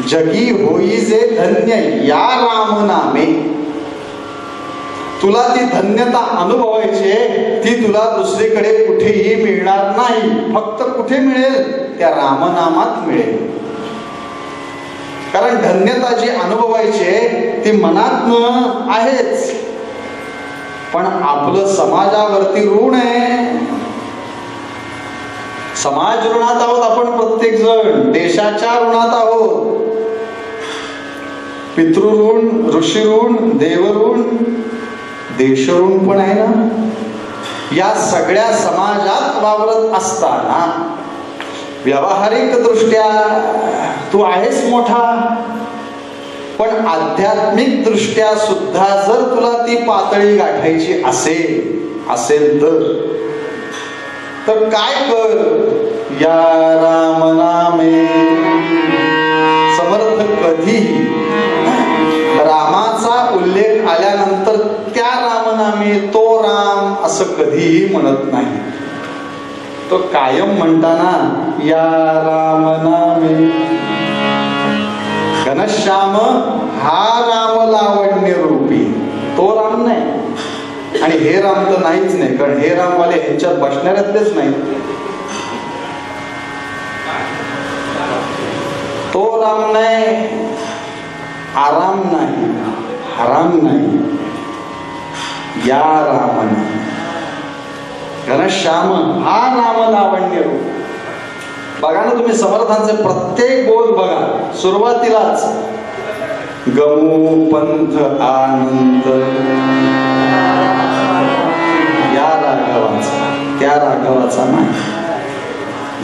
जगी होईजे धन्य या रामनामे. तुला ती धन्यता अनुभवायची ती तुला दुसरीकडे कुठेही मिळणार नाही. फक्त कुठे मिळेल त्या रामनामात मिळेल. कारण धन्यता जी अनुभवायची ती मनातनं आहेच. पण आपलं समाजावरती ऋण आहे. समाज ऋणात आहोत आपण प्रत्येक जण. देशाच्या ऋणात आहोत. पितृऋण ऋषीऋण देवऋण देशऋण पण आहे ना. या सगळ्या समाजात वावरत असताना व्यावहारिक दृष्ट्या तू आहेस मोठा, पण आध्यात्मिक दृष्ट्या सुद्धा जर तुला ती पातळी गाठायची असेल तर काय कर, या राम नामे. समर्थ कधीही रामाचा उल्लेख आल्यानंतर त्या रामनामे तो राम असं कधीही म्हणत नाही. तो कायम म्हणताना या राम नामे. घनश्याम हा राम लावण्य रूपी, तो राम नाही. आणि हे राम तर नाहीच नाही, कारण हे रामवाले ह्यांच्यात बसणाऱ्यातलेच नाही. तो राम नाही, आराम नाही, हराम नाही, या रामाने. घनश्याम हा राम लावण्य रूप. बघा ना तुम्ही समर्थांचे प्रत्येक बोल बघा, सुरुवातीलाच गमू पंथ आनंद, या राघवाचा, त्या राघवाचा नाही.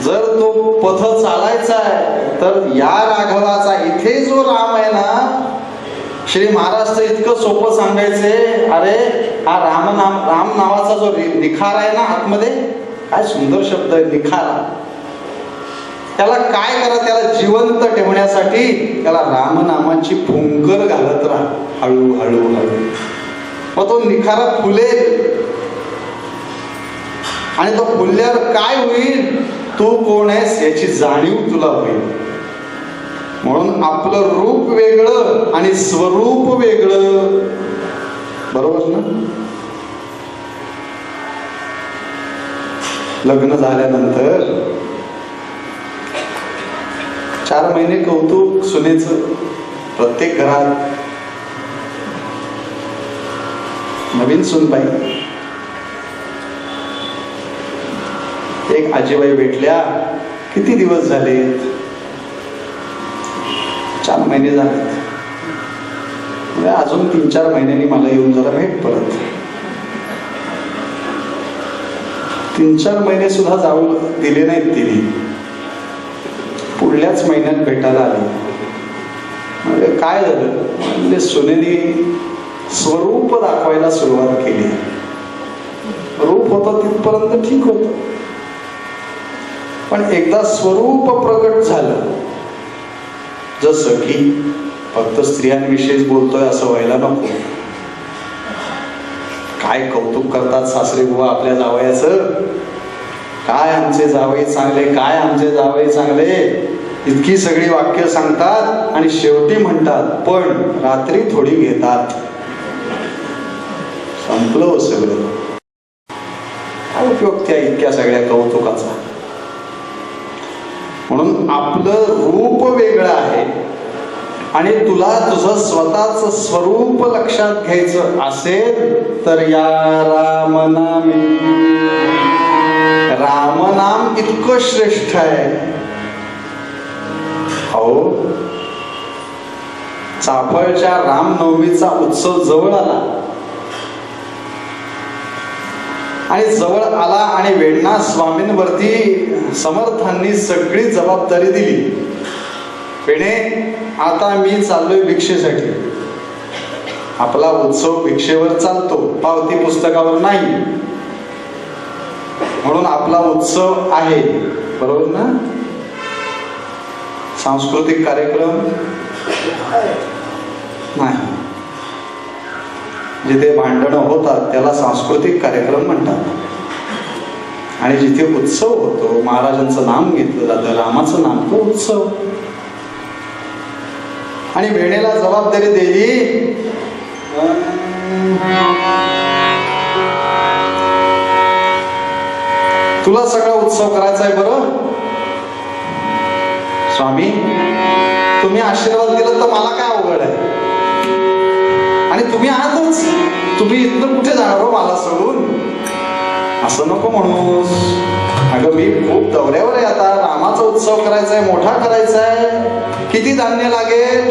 जर तो पथ चालायचा आहे तर या राघवाचा. इथे जो राम आहे ना, श्री महाराज इतकं सोपं सांगायचे, अरे हा राम नावाचा जो निखार आहे ना आतमध्ये, काय सुंदर शब्द आहे निखारा. त्याला काय करा, त्याला जिवंत ठेवण्यासाठी त्याला रामनामाची फुंकर घालत राहा, हळूहळू. मग तो निखारा फुलेल. आणि तो फुलल्यावर काय होईल, तू कोण आहेस याची जाणीव तुला होईल. म्हणून आपलं रूप वेगळं आणि स्वरूप वेगळं. बरोबर ना? लग्न झाल्यानंतर 4 महिने कौतुक सुनेचं प्रत्येक घरात. नवीन सूनबाई, एक आजीबाई भेटल्या. किती दिवस झालेत? 4 महिने झालेत. अजून 3-4 महिन्यांनी मला येऊन जरा भेट परत. 3-4 महिने सुद्धा जाऊ दिले नाहीत तिने. पुढल्याच महिन्यात भेटायला आली. म्हणजे काय झालं, म्हणजे सुनेनी स्वरूप दाखवायला सुरुवात केली. रूप होतं तिथपर्यंत ठीक होतं, पण एकदा स्वरूप प्रकट झालं, जसं की फक्त स्त्रियांविषयीच बोलतोय असं व्हायला नको. काय कौतुक करतात सासरे बुवा आपल्या जावयाचं, काय आमचे जावई चांगले, काय आमचे जावई चांगले, इतकी सगळी वाक्य सांगतात आणि शेवटी म्हणतात पण रात्री थोडी घेतात. संपलं सगळं. काय उपयोग त्या इतक्या सगळ्या कौतुकाचा. म्हणून आपलं रूप वेगळं आहे आणि तुला तुझं स्वतःच स्वरूप लक्षात घ्यायचं असेल तर या रामनामी. रामनाम इतकं श्रेष्ठ आहे. हो, चाफळच्या रामनवमीचा उत्सव जवळ आला आणि जवळ आला आणि वेणनाथ स्वामींवरती समर्थांनी सगळी जबाबदारी दिली. वेणे, आता मी चाललोय भिक्षेसाठी. आपला उत्सव भिक्षेवर चालतो, पावती पुस्तकावर नाही. म्हणून आपला उत्सव आहे, बरोबर ना? सांस्कृतिक कार्यक्रम नाही. जिथे भांडणं होतात त्याला सांस्कृतिक कार्यक्रम म्हणतात. आणि जिथे उत्सव होतो, महाराजांचं नाम घेतलं जातं, रामाचं नाम, तो उत्सव. आणि वेणेला जबाबदारी दिली, तुला सगळा उत्सव करायचा आहे. बरं स्वामी, तुम्ही आशीर्वाद दिला तर मला काय अवघड आहे. आणि तुम्ही आहातच, तुम्ही इथनं कुठे जाणार हो मला सोडून. असं नको म्हणूस. अगं मी खूप दौऱ्यावर आहे आता, रामाचा उत्सव करायचा आहे, मोठा करायचा आहे, किती धान्य लागेल.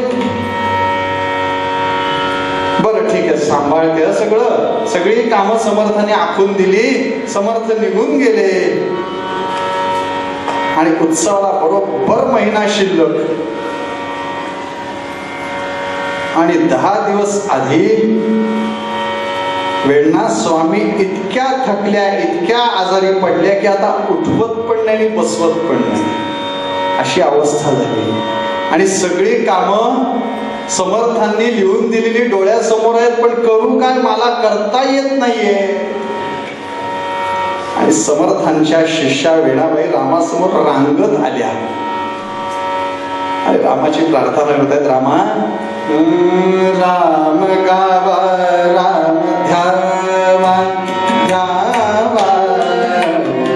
बरं ठीक आहे, सांभाळते सगळं. सगळी कामं समर्थाने आखून दिली. समर्थ निघून गेले. आणि उत्सवाला बरोबर महिना शिल्लक आणि 10 दिवस आधी वेणनाथ स्वामी इतक्या थकल्या, इतक्या आजारी पडल्या की आता उठवत पण नाही, बसवत पण नाही, अशी अवस्था झाली. आणि सगळी कामं समर्थांनी लिहून दिलेली डोळ्यासमोर आहेत, पण करू काय, मला करता येत नाहीये. आणि समर्थांच्या शिष्या वेणाबाई रामासमोर रांगत आल्या आणि रामाची प्रार्थना करत आहेत. रामा, राम गावा, राम ध्यावा, ध्यावा,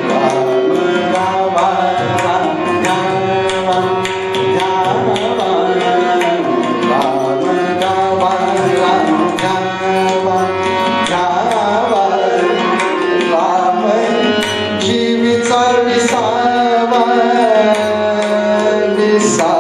राम गावा, राम ध्यावा, ध्यावा, राम गावा, राम ध्यावा, ध्यावा, राम जीवीचा विसावा, विसावा,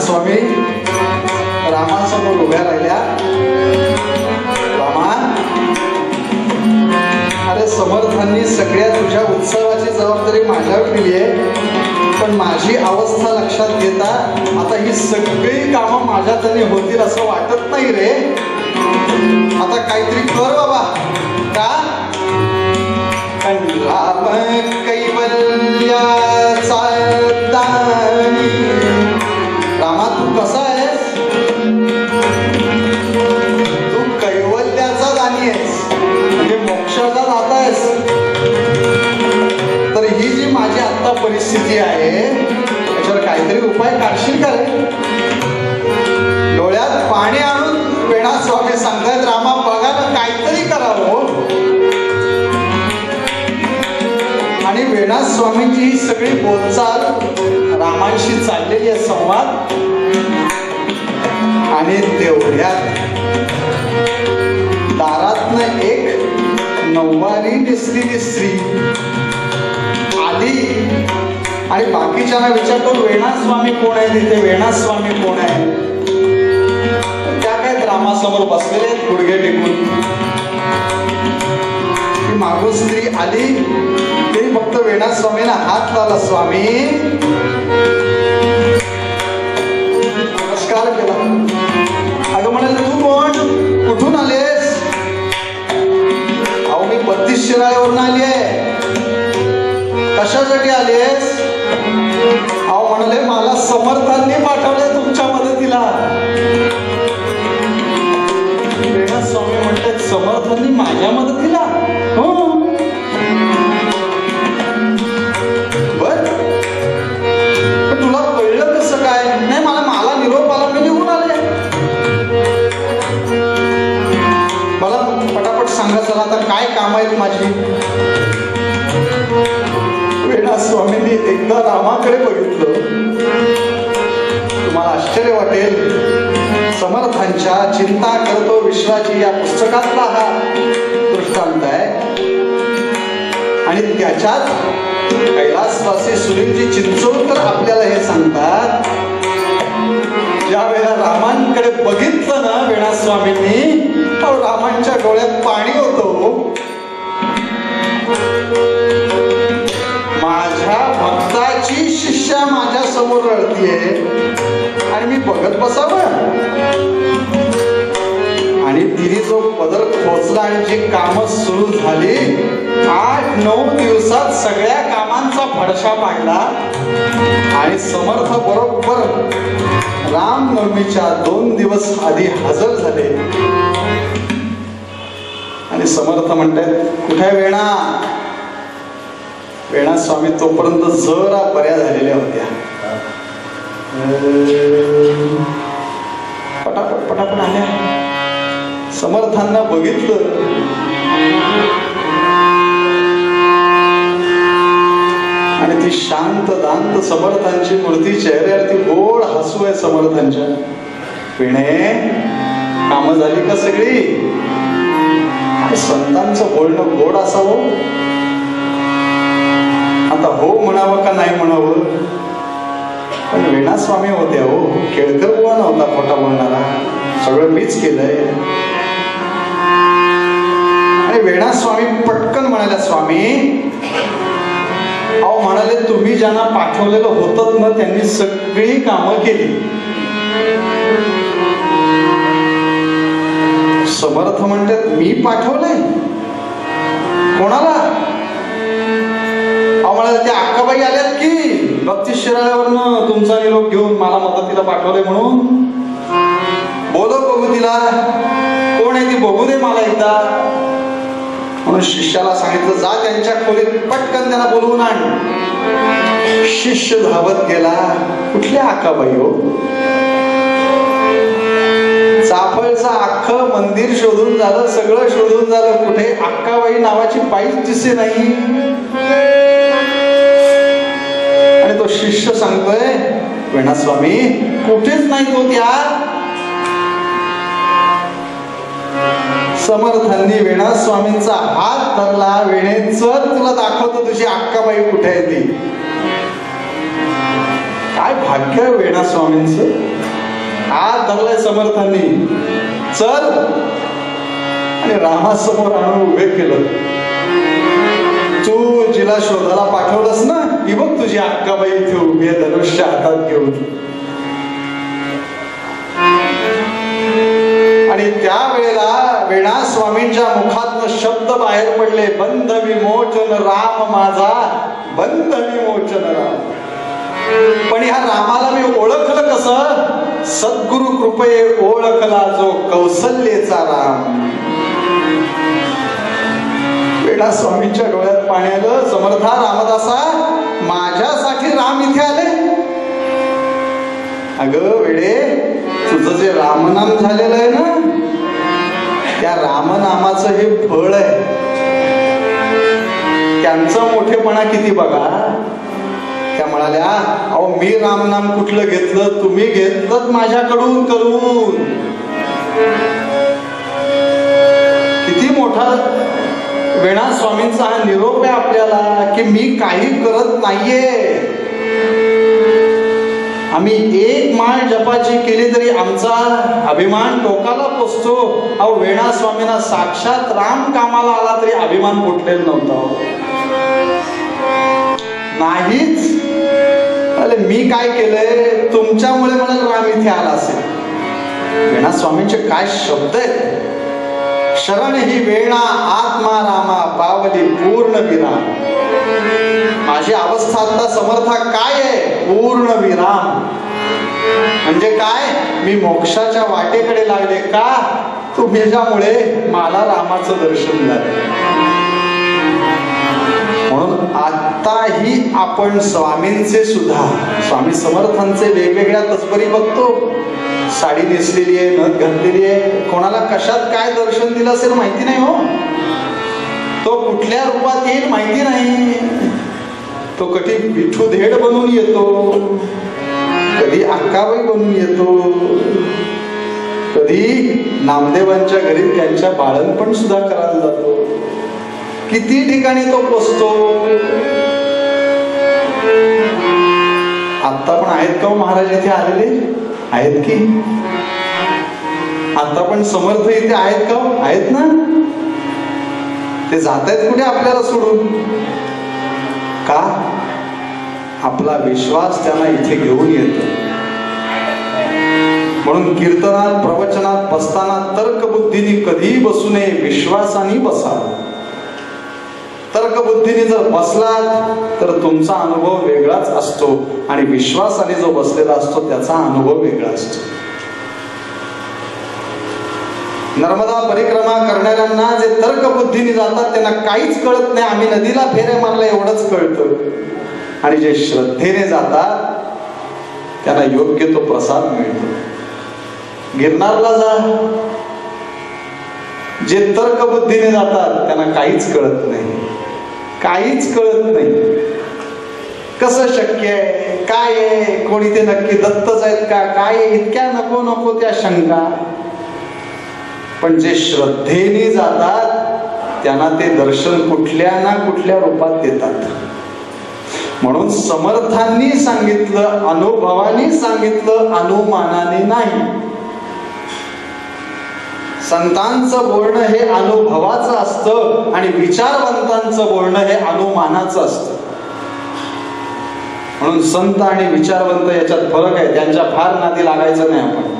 स्वामी रामासमोर उभ्या राहिल्या. रामा, अरे समर्थांनी सगळ्या तुझ्या उत्सवाची जबाबदारी माझ्यावर दिली आहे, पण माझी अवस्था लक्षात घेता आता ही सगळी कामं माझ्यातनी होतील असं वाटत नाही रे. आता काहीतरी कर बाबा. का? राम कैवल्याचा दानी. रामा, तू कसा आहेस? तू कैवल्याचा दानी आहेस, म्हणजे मोक्षाचा दाता आहेस. तर ही जी माझी आता परिस्थिती आहे त्याच्यावर काहीतरी उपाय काढशील का रे? डोळ्यात पाणी आणून वेणनाथ स्वामी सांगतायत, रामा बघा ना, काहीतरी करावं. आणि वेणनाथ स्वामींची ही सगळी बोलचाल रामांशी चाललेली आहे, संवाद. आणि तेवढ्यात दारातनं एक नऊवारी नेसलेली स्त्री आली आणि बाकीच्यांना विचारतो, वेणनाथ स्वामी कोण आहे तिथे, वेणनाथ स्वामी कोण आहे? त्या काय रामासमोर बसलेले आहेत गुडघे टेकून. ती मागून स्त्री आली, ते फक्त वेणनाथ स्वामींना हात लावला. स्वामी नमस्कार केला. अगं म्हणाले, तू कोण, कुठून आलेस? अहो मी 32 शिराळ्यावरून आली आहे. कशासाठी आलेस? अहो म्हणाले, मला समर्थांनी पाठवले तुमच्या मदतीला. वेणनाथ स्वामी म्हणतात, समर्थांनी माझ्या मदतीला? हो. बर, तुला कळलं कसं काय? नाही, मला निरोप आला, मी निघून आले. मला पटापट सांगा चला, आता काय काम आहे माझी? वेणनाथ स्वामींनी एकदा रामाकडे बघितलं. तुम्हाला आश्चर्य वाटेल, समर्थांच्या चिंता करतो विश्वाची या पुस्तकातला हा दृष्टांत आहे. आणि त्याच्यात कैलासवासी सुनीलजी चिंचोळकर आपल्याला हे सांगतात, ज्या वेळेला रामांकडे बघितलं ना वेणनाथ स्वामींनी, रामांच्या डोळ्यात पाणी होतो. माझ्या भक्ताची शिष्या माझ्या समोर रडतीये आणि मी बघत बसावं? आणि तिने जो पदर खोचला आणि जी कामं सुरू झाली, 8-9 दिवसात सगळ्या कामांचा फडशा पाडला. आणि समर्थ बरोबर रामनवमीच्या 2 दिवस आधी हजर झाले. आणि समर्थ म्हणतात, कुठे वेणा? वेणनाथ स्वामी तोपर्यंत जरा बऱ्या झालेल्या होत्या. पटापट पटापट आल्या. समर्थांना बघितलं, आणि ती शांत दांत समर्थांची मूर्ती, चेहऱ्यावरती गोड हसू आहे समर्थांच्या. पिणे कामं झाली का सगळी? आणि संतांचं बोलणं गोड असावं. आता हो म्हणावं का नाही म्हणावं? पण वेणा स्वामी होते हो, केळकर बुवा नव्हता खोटा बोलणारा. सगळं मीच केलंय. आणि वेणा स्वामी पटकन म्हणाल्या, स्वामी अहो म्हणाले तुम्ही ज्यांना पाठवलेलं होतं ना त्यांनी सगळी कामं केली. समर्थ म्हणतात मी पाठवलंय कोणाला? अहो म्हणाले त्या अक्काबाई आल्यात की बत्तीस शिराळ्यावरनं तुमचा निरोप घेऊन मला मदतीला पाठवलंय म्हणून. बोलो बघू तिला, कोण आहे ती बघू दे मला एकदा. म्हणून शिष्याला सांगितलं जा त्यांच्या खोलीत पटकन त्यांना बोलवून आण. शिष्य धावत गेला. कुठल्या अक्काबाई हो? चाफळचं अख्खं मंदिर शोधून झालं, सगळं शोधून झालं, कुठे अक्काबाई नावाची बाईच दिसे नाही. आणि तो शिष्य सांगतोय वेणा स्वामी कुठेच नाही तो त्या. समर्थांनी वेणा स्वामींचा हात धरला. वेणेच तुला दाखवतो तुझी अक्काबाई कुठे आहे ती. काय भाग्य वेणा स्वामींचं. हात धरलाय समर्थांनी, चल. आणि रामासमोर आणून उभे केलं. तू जिला शोधाला पाठवलंस ना ही बघ तुझी अक्काबाई इथे उभी आहे धनुष्य हातात घेऊन. आणि त्यावेळेला वेणा स्वामींच्या मुखातनं शब्द बाहेर पडले, बंध विमोचन राम माझा, बंध विमोचन राम. पण ह्या रामाला मी ओळखलं कसं? सद्गुरु कृपे ओळखला जो कौसल्येचा राम. वेणा स्वामींच्या डोळ्यात पाणी आलं. समर्था रामदासा माझ्यासाठी राम इथे आले? अगं वेडे तुझं जे रामनाम झालेलं आहे ना त्या रामनामाचं हे फळ आहे. त्यांचा मोठेपणा किती बघा. त्या म्हणाल्या अहो मी रामनाम कुठलं घेतलं, तुम्ही घेतलं माझ्याकडून करून. किती मोठा वेणा स्वामींचा हा निरोप आहे आपल्याला की मी काही करत नाहीये. आम्ही एक माळ जपाची केली तरी आमचा अभिमान टोकाला पोचतो. अहो वेणा स्वामींना साक्षात राम कामाला आला तरी अभिमान फुटलेला नव्हता. नाहीच. अरे मी काय केलंय तुमच्यामुळे मला राम इथे आला असेल. वेणा स्वामींचे काय शब्द आहेत. शरण ही वेणा आत्मा रामा पावली पूर्ण विराम. माझी अवस्था आता समर्था काय आहे? पूर्ण विराम. म्हणजे काय? मी मोक्षाच्या वाटेकडे लागले का? तुझ्यामुळे मला रामाचं दर्शन झालं. म्हणून आताही आपण स्वामींचे सुद्धा स्वामी समर्थांचे वेगवेगळ्या तत्परी बघतो. साडी नेसलेली आहे, नथ घातलेली आहे, कोणाला कशात काय दर्शन दिलं असेल माहिती नाही हो. तो कुठल्या रूपात येईल माहिती नाही. तो कधी विठू धेड बनून येतो, कधी अक्काबाई बनून येतो, कधी नामदेवांच्या घरी त्यांच्या बाळणपण सुद्धा करायला जातो. किती ठिकाणी तो पोचतो. आता पण आहेत का महाराज इथे आलेले? आहेत की? आता पण समर्थ इथे आहेत का? आहेत ना. ते जात आहेत कुठे आपल्याला सोडून? का? आपला विश्वास त्यांना इथे घेऊन येतो. म्हणून कीर्तनात प्रवचनात बसताना तर्कबुद्धीने कधी बसू नये, विश्वासाने बसावं. तर्कबुद्धीने जर बसलात तर तुमचा अनुभव वेगळाच असतो आणि विश्वासाने जो बसलेला असतो त्याचा अनुभव वेगळा असतो. नर्मदा परिक्रमा करणाऱ्यांना जे तर्कबुद्धीने जातात त्यांना काहीच कळत नाही. आम्ही नदीला फेऱ्या मारल्या एवढंच कळतं. आणि जे श्रद्धेने जातात त्यांना योग्य तो प्रसाद मिळतो. गिरनारला जा. जे तर्कबुद्धीने जातात त्यांना काहीच कळत नाही, काहीच कळत नाही. कसं शक्य आहे, काय आहे, कोणी ते नक्की दत्तच आहेत का, काय आहे, इतक्या नको नको त्या शंका. पण जे श्रद्धेने जातात त्यांना ते दर्शन कुठल्या ना कुठल्या रूपात देतात. म्हणून समर्थांनी सांगितलं, अनुभवानी सांगितलं, अनुमानाने नाही. संतांचं बोलणं हे अनुभवाचं असतं आणि विचारवंतांचं बोलणं हे अनुमानाचं असतं. म्हणून संत आणि विचारवंत याच्यात फरक आहे. त्यांच्या फार नादी लागायचं नाही आपण.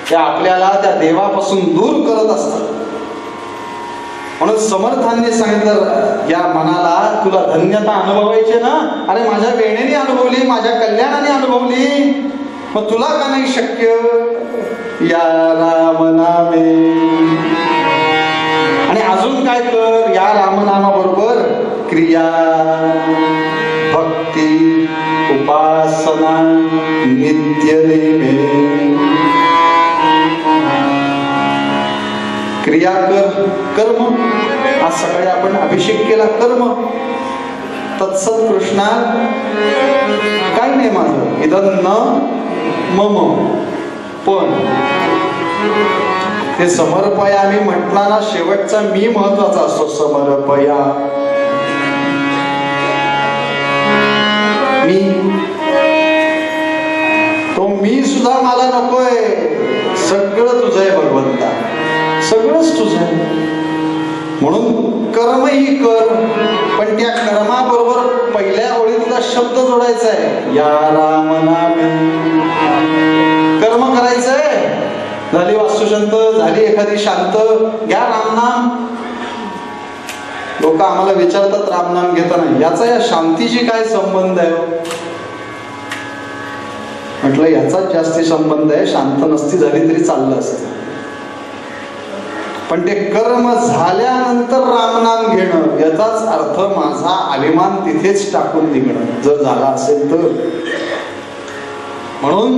त्या आपल्याला त्या देवापासून दूर करत असतात. म्हणून समर्थांनी सांगितलं, या मनाला तुला धन्यता अनुभवायची ना, अरे माझ्या वेणेने अनुभवली, माझ्या कल्याणाने अनुभवली, मग तुला का नाही शक्य? या रामनामे. आणि अजून काय कर, या रामनामाबरोबर क्रिया, भक्ती, उपासना, नित्यनेमे. क्रिया कर, कर्म. आज सकाळी आपण अभिषेक केला, कर्म. तत्सत कृष्णा, काही नाही माझं, इदं न मम. पण हे समर्पया मी म्हटला ना, शेवटचा मी महत्वाचा असतो. समर्पया मी, तो मी सुद्धा मला नकोय. सगळं तुझं आहे भगवंता, सगळंच तुझं आहे. म्हणून कर्मही कर, पण त्या कर्माबरोबर पहिल्या ओळीतला शब्द जोडायचा आहे, या राम नाम. कर्म करायचंय, झाली वास्तुशांत, झाली एखादी शांत, घ्या रामनाम. लोक आम्हाला विचारतात रामनाम घेताना, याचा या शांतीशी काय संबंध आहे? म्हटलं याचाच जास्ती संबंध आहे. शांत नसती झाली तरी चाललं असतं, पण ते कर्म झाल्यानंतर रामनाम घेणं, याचाच अर्थ माझा अभिमान तिथेच टाकून निघणं, जर झाला असेल तर. म्हणून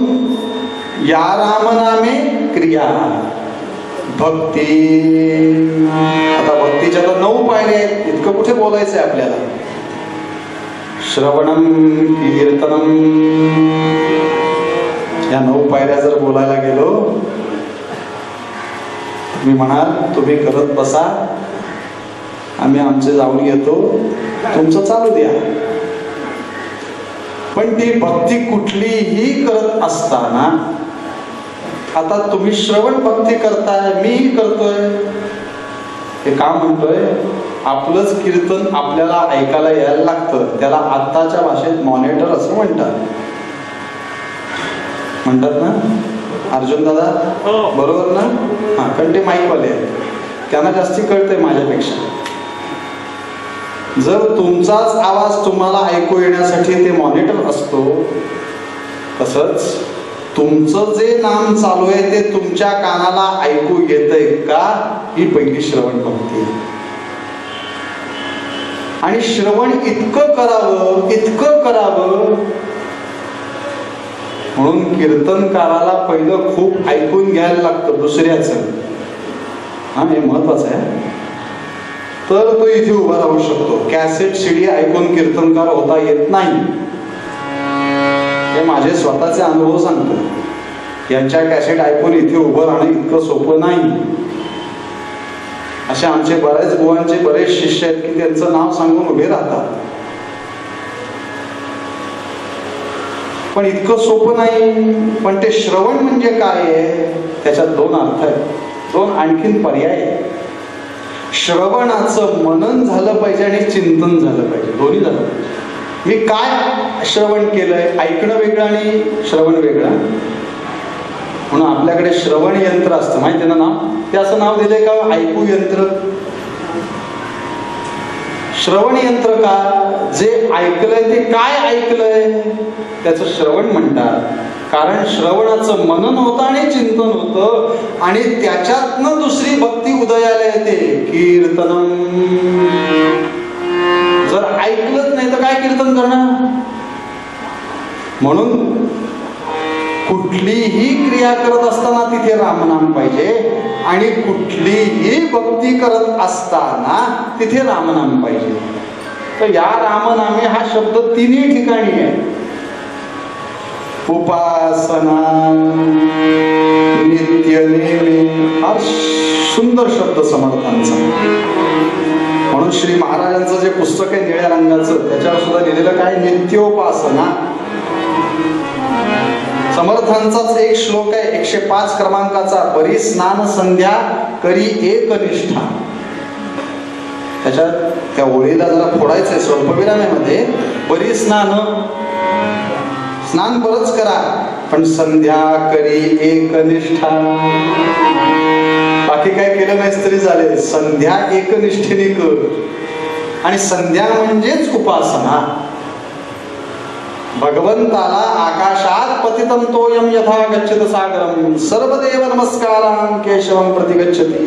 या रामनामे क्रिया, भक्ती. आता भक्तीच्या तर 9 पायऱ्या आहेत, इतकं कुठे बोलायचंय आपल्याला. श्रवणम, कीर्तनम, या 9 पायऱ्या जर बोलायला गेलो, मी म्हणाल तुम्ही करत बसा, आम्ही आमचे जाऊन येतो, तुमचं चालू द्या. पण ती भक्ती कुठलीही करत असताना, आता तुम्ही श्रवण भक्ती करताय, मीही करतोय, हे का म्हणतोय? आपलंच कीर्तन आपल्याला ऐकायला यायला लागतं. त्याला आत्ताच्या भाषेत मॉनिटर असं म्हणतात ना अर्जुन दादा, बरोबर ना? हा, कारण ते माईकवाले आहेत, त्यांना जास्ती कळतंय माझ्यापेक्षा. जर तुमचाच आवाज तुम्हाला ऐकू येण्यासाठी ते मॉनिटर असतो, तसंच तुमचं जे नाम चालू आहे ते तुमच्या कानाला ऐकू येतंय का, ही पहिली श्रवण भक्ती. आणि श्रवण इतकं करावं, इतकं करावं, म्हणून कीर्तनकाराला पहिलं खूप ऐकून घ्यायला लागतं दुसऱ्याचं. हा, हे महत्वाचं आहे. तर तो इथे उभा राहू शकतो. कॅसेट सीडी ऐकून कीर्तनकार होता येत नाही, हे माझे स्वतःचे अनुभव सांगतो. यांच्या कॅसेट ऐकून इथे उभं राहणं इतकं सोपं नाही. असे आमचे बऱ्याच बुवांचे बरेच शिष्य आहेत की त्यांचं नाव सांगून उभे राहतात, पण इतकं सोपं नाही. पण ते श्रवण म्हणजे काय आहे, त्याच्यात 2 अर्थ आहेत, 2 आणखीन पर्याय आहेत. श्रवणाचं मनन झालं पाहिजे आणि चिंतन झालं पाहिजे, दोन्ही झालं पाहिजे. मी काय श्रवण केलंय, ऐकणं वेगळं आणि श्रवण वेगळं. म्हणून आपल्याकडे श्रवण यंत्र असतं, माहिती ना नाव, ते असं नाव दिलंय का, ऐकू यंत्र. श्रवण यंत्र का, जे ऐकलंय ते काय ऐकलंय त्याचं श्रवण म्हणतात. कारण श्रवणाचं मनन होतं आणि चिंतन होतं, आणि त्याच्यातनं दुसरी भक्ती उदयाला येते, कीर्तनम. जर ऐकलंच नाही तर काय कीर्तन करणार? म्हणून कुठलीही क्रिया करत असताना तिथे रामनाम पाहिजे, आणि कुठलीही भक्ती करत असताना तिथे रामनाम पाहिजे. तर या रामनामे हा शब्द तिन्ही ठिकाणी आहे. उपासना, नित्य नेमे, हा सुंदर शब्द समर्थांचा. म्हणून श्री महाराजांचं जे पुस्तक आहे निळ्या रंगाचं, त्याच्यावर सुद्धा लिहिलेलं काय, नित्योपासना. समर्थांचाच एक श्लोक आहे 105 क्रमांकाचा, बरी स्नान संध्या करी एक निष्ठा. त्याच्यात त्या ओळीला जरा फोडायचंय स्वल्पविरामामध्ये, बरी स्नान बरंच करा, पण संध्या करी एक निष्ठा. बाकी काय केलं नाहीस तरी चालेल, संध्या एकनिष्ठेने कर. आणि संध्या म्हणजेच उपासना. भगवंताला आकाशात पतितं तोयम यथा गच्छत सागरम सर्वदेव नमस्कारां केशवं प्रति गच्छति.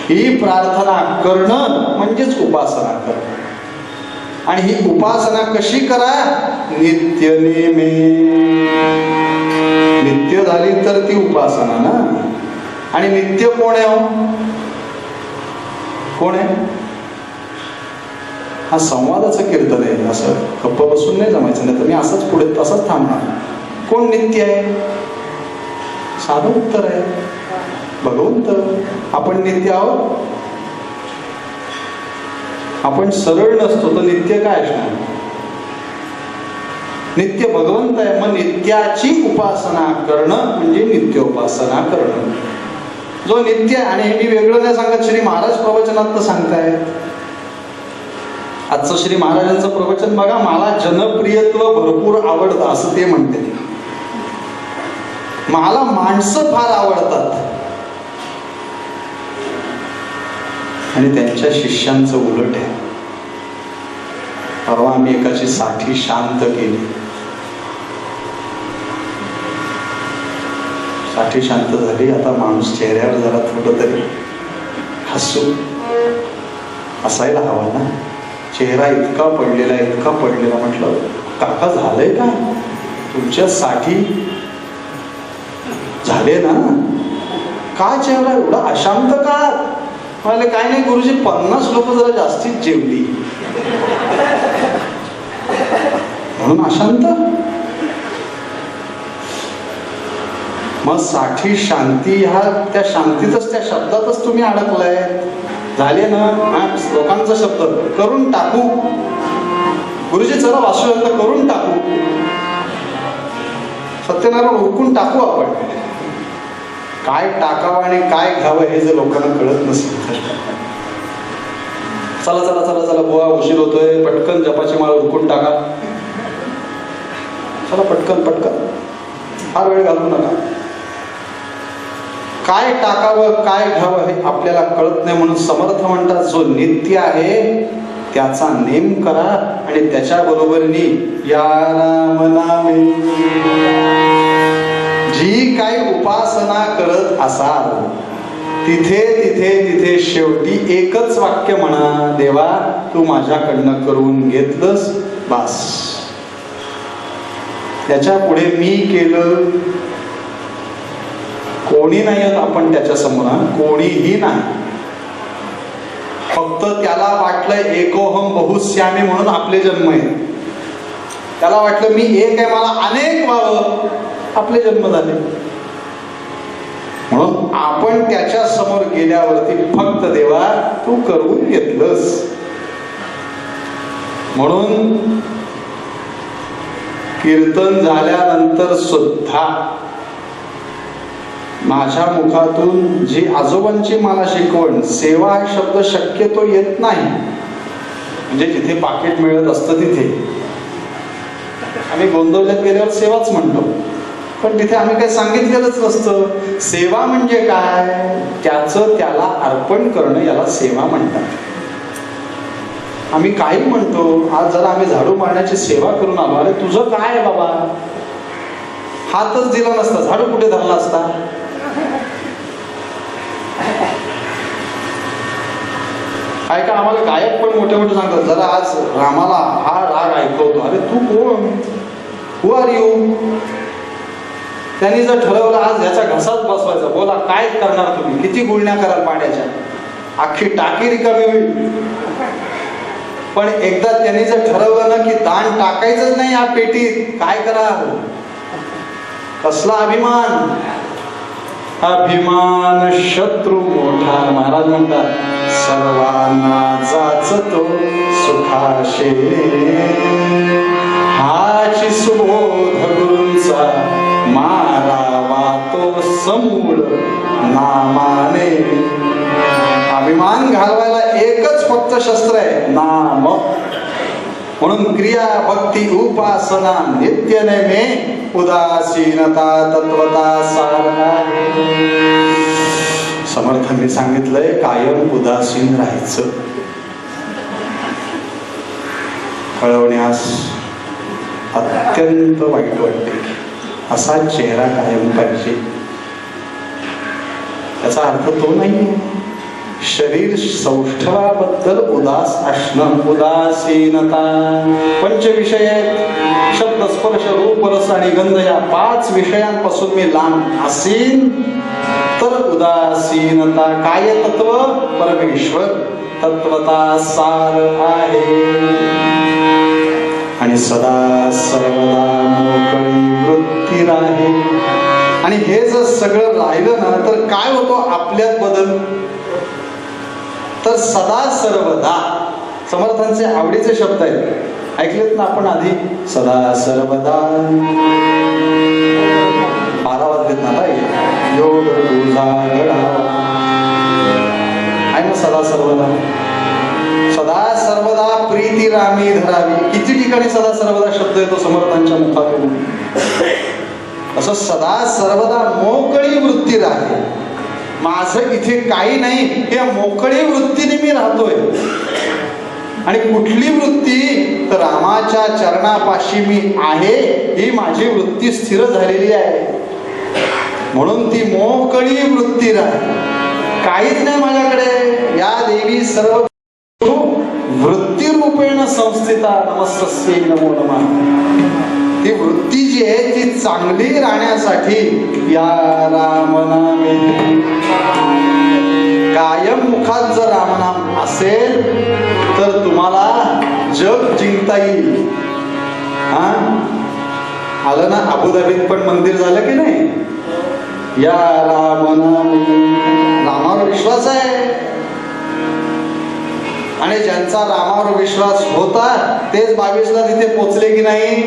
ही प्रार्थना करणं म्हणजेच उपासना करणं. आणि ही उपासना कशी करा, नित्य नेमे. नित्य झाली तर ती उपासना ना. आणि नित्य कोण आहे, कोण आहे? हा संवादाचं कीर्तन आहे, असं गप्प बसून नाही जमायचं, नाही तर मी असंच पुढे तसंच थांबणार. कोण नित्य आहे? साधं उत्तर आहे, भगवंत. आपण नित्य आहोत? आपण सरळ नसतो तर नित्य काय असणार? नित्य भगवंत आहे. मग नित्याची उपासना करणं म्हणजे नित्योपासना करणं. जो नित्य, आणि हे मी वेगळं नाही सांगत, श्री महाराज प्रवचनात तर सांगताय. आजचं श्री महाराजांचं प्रवचन बघा, मला जनप्रियत्व भरपूर आवडतं असं ते म्हणते. मला माणसं फार आवडतात. आणि त्यांच्या शिष्यांचं उलट आहे. परवा आम्ही एकाची साठी शांत केली. साठी शांत झाली. आता माणूस चेहऱ्यावर जरा थोडं तरी हसू असायला हवा ना. चेहरा इतका पडलेला, इतका पडलेला. म्हटलं काका झालंय का तुमच्या साठी? झाले ना. का चेहरा एवढा अशांत का? म्हणाले काय नाही गुरुजी, 50 लोक जरा जास्तीच जेवली म्हणून अशांत. मग साठी शांती, ह्या त्या शांतीतच, त्या शब्दातच तुम्ही अडकलाय. झाले ना. लोकांचा शब्द करून टाकू. गुरुजी चला वासूयंत करून टाकू. सत्यनारायण उरकून टाकू आपण. काय टाकावं आणि काय घ्यावं हे जर लोकांना कळत नसेल तर, चला चला चला चला बुवा उशीर होतोय, पटकन जपाची माळ उरकून टाका. चला पटकन पटकन, फार वेळ घालू नका. काय टाकावं काय घ्यावं हे आपल्याला कळत नाही. म्हणून समर्थ म्हणतात जो नित्य आहे त्याचा नेम करा आणि त्याच्या बरोबरीने या राम नामे जी काही उपासना करत असाल तिथे तिथे तिथे शेवटी एकच वाक्य म्हणा, देवा तू माझ्याकडनं करून घेतलंस बास. त्याच्या पुढे मी केलं कोणी नाही आहेत आपण त्याच्या समोर, कोणीही नाही. फक्त त्याला वाटलं एकोहम बहुश्यामी म्हणून आपले जन्म आहेत. त्याला वाटलं मी एक आहे मला अनेक व्हावं, आपले जन्म झाले. म्हणून आपण त्याच्या समोर गेल्यावरती फक्त देवा तू करून घेतलंस. म्हणून कीर्तन झाल्यानंतर सुद्धा माझ्या मुखातून जी आजोबांची मला शिकवण, सेवा हा शब्द शक्यतो येत नाही. म्हणजे जिथे पाकिट मिळत असतं तिथे आम्ही गोंधळल्यात गेल्यावर सेवाच म्हणतो, पण तिथे आम्ही काही सांगितलेलंच नसतं. सेवा म्हणजे काय, त्याचं त्याला अर्पण करणं याला सेवा म्हणतात. आम्ही काही म्हणतो, आज जरा आम्ही झाडू मारण्याची सेवा करून आलो. अरे तुझं काय आहे बाबा, हातच दिला नसता झाडू कुठे धरला असता. काय का आम्हाला गायक पण मोठे मोठे सांगतात जरा आज रामाला हा राग ऐकवतो. अरे तू कोण, हु आर यू? त्यांनी जर ठरवलं आज याचा घसाच बसवायचा, बोला काय करणार तुम्ही, किती गुळण्या कराल पाण्याच्या, अख्खी टाकी रिकामी होईल. पण एकदा त्यांनी जर ठरवलं ना की दान टाकायचंच नाही या पेटीत, काय कराल? कसला अभिमान! अभिमान शत्रू मोठा. महाराज म्हणतात सर्वांना जाचतो सुखाशे, हाची सुबोध गुरूंचा मारावा तो समूळ नामाने. अभिमान घालवायला एकच फक्त शस्त्र आहे, नाम. म्हणून क्रिया भक्ती उपासना नित्य नेमे, उदासीनता तत्वता सार आहे. समर्थांनी सांगितलंय कायम उदासीन राहायचं. कळवण्यास अत्यंत वाईट वाटते, असा चेहरा कायम पाहिजे. याचा अर्थ तो नाही शरीर सौष्ठवाबद्दल उदास असणं. उदासीनता पंचविषय आहेत, शब्द स्पर्श रूप रस आणि गंध, या 5 विषयांपासून मी लांब असीन तर उदासीनता. काय तत्व? परमेश्वर तत्वता सार आहे. आणि सदा सर्वदा मोकळी वृत्ती राहे. आणि हे जर सगळं राहिलं ना तर काय होतो आपल्यात बदल? तर सदा सर्वदा समर्थांचे आवडीचे शब्द आहेत, ऐकलेत ना आपण आधी? सदा सर्वदा 12 वाजलेत ना, योग तुझा घडावा आहे ना. सदा सर्वदा, सदा सर्वदा प्रीती रामी धरावी. किती ठिकाणी सदा सर्वदा शब्द येतो समर्थांच्या मुखातून. असं सदा सर्वदा मोकळी वृत्ती राहे. माझं इथे काही नाही, या मोकळी वृत्तीने मी राहतोय. आणि कुठली वृत्ती? तर रामाच्या चरणापाशी मी आहे, ही माझी वृत्ती स्थिर झालेली आहे. म्हणून ती मोकळी वृत्ती राहे. काहीच नाही माझ्याकडे. या देवी सर्व वृत्ती रूपेण संस्थिता नमस्तस्यै नमो नमः. ती वृत्ती जी आहे ती चांगली राहण्यासाठी या रामनामे कायम मुखात जर रामनाम असेल तर तुम्हाला जग जिंकता येईल. हा आलं ना, अबुधाबीत पण मंदिर झालं की नाही? या रामनामे. रामावर विश्वास आहे आणि ज्यांचा रामावर विश्वास होता तेच 22ला तिथे पोचले की नाही?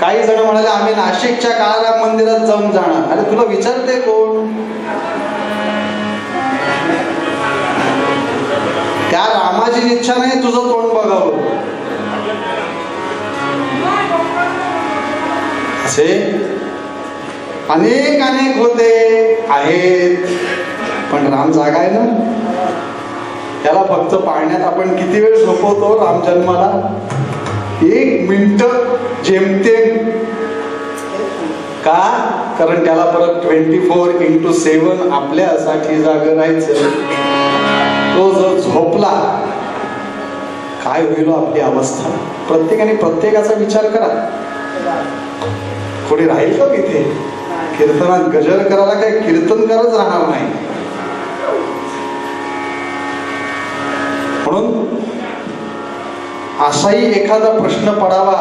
काही जण म्हणाले आम्ही नाशिकच्या काळाराम मंदिरात जाऊन जाणार. अरे तुला विचारते कोण? त्या रामाची इच्छा नाही तुझं तोंड बघावं. असे अनेक अनेक होते आहेत, पण राम जागा आहे ना. त्याला फक्त पाळण्यात आपण किती वेळ झोपवतो राम जन्माला? 1 मिनिट जेमतेम. का? कारण त्याला परत 24x7 आपल्यासाठी जागा राहायचं. तो जर झोपला काय होईल आपली अवस्था? प्रत्येकाने प्रत्येकाचा विचार करा. कोणी राहील का तिथे? कीर्तनात गजर करायला काय कीर्तनकारच राहणार नाही. म्हणून असाही एखादा प्रश्न पडावा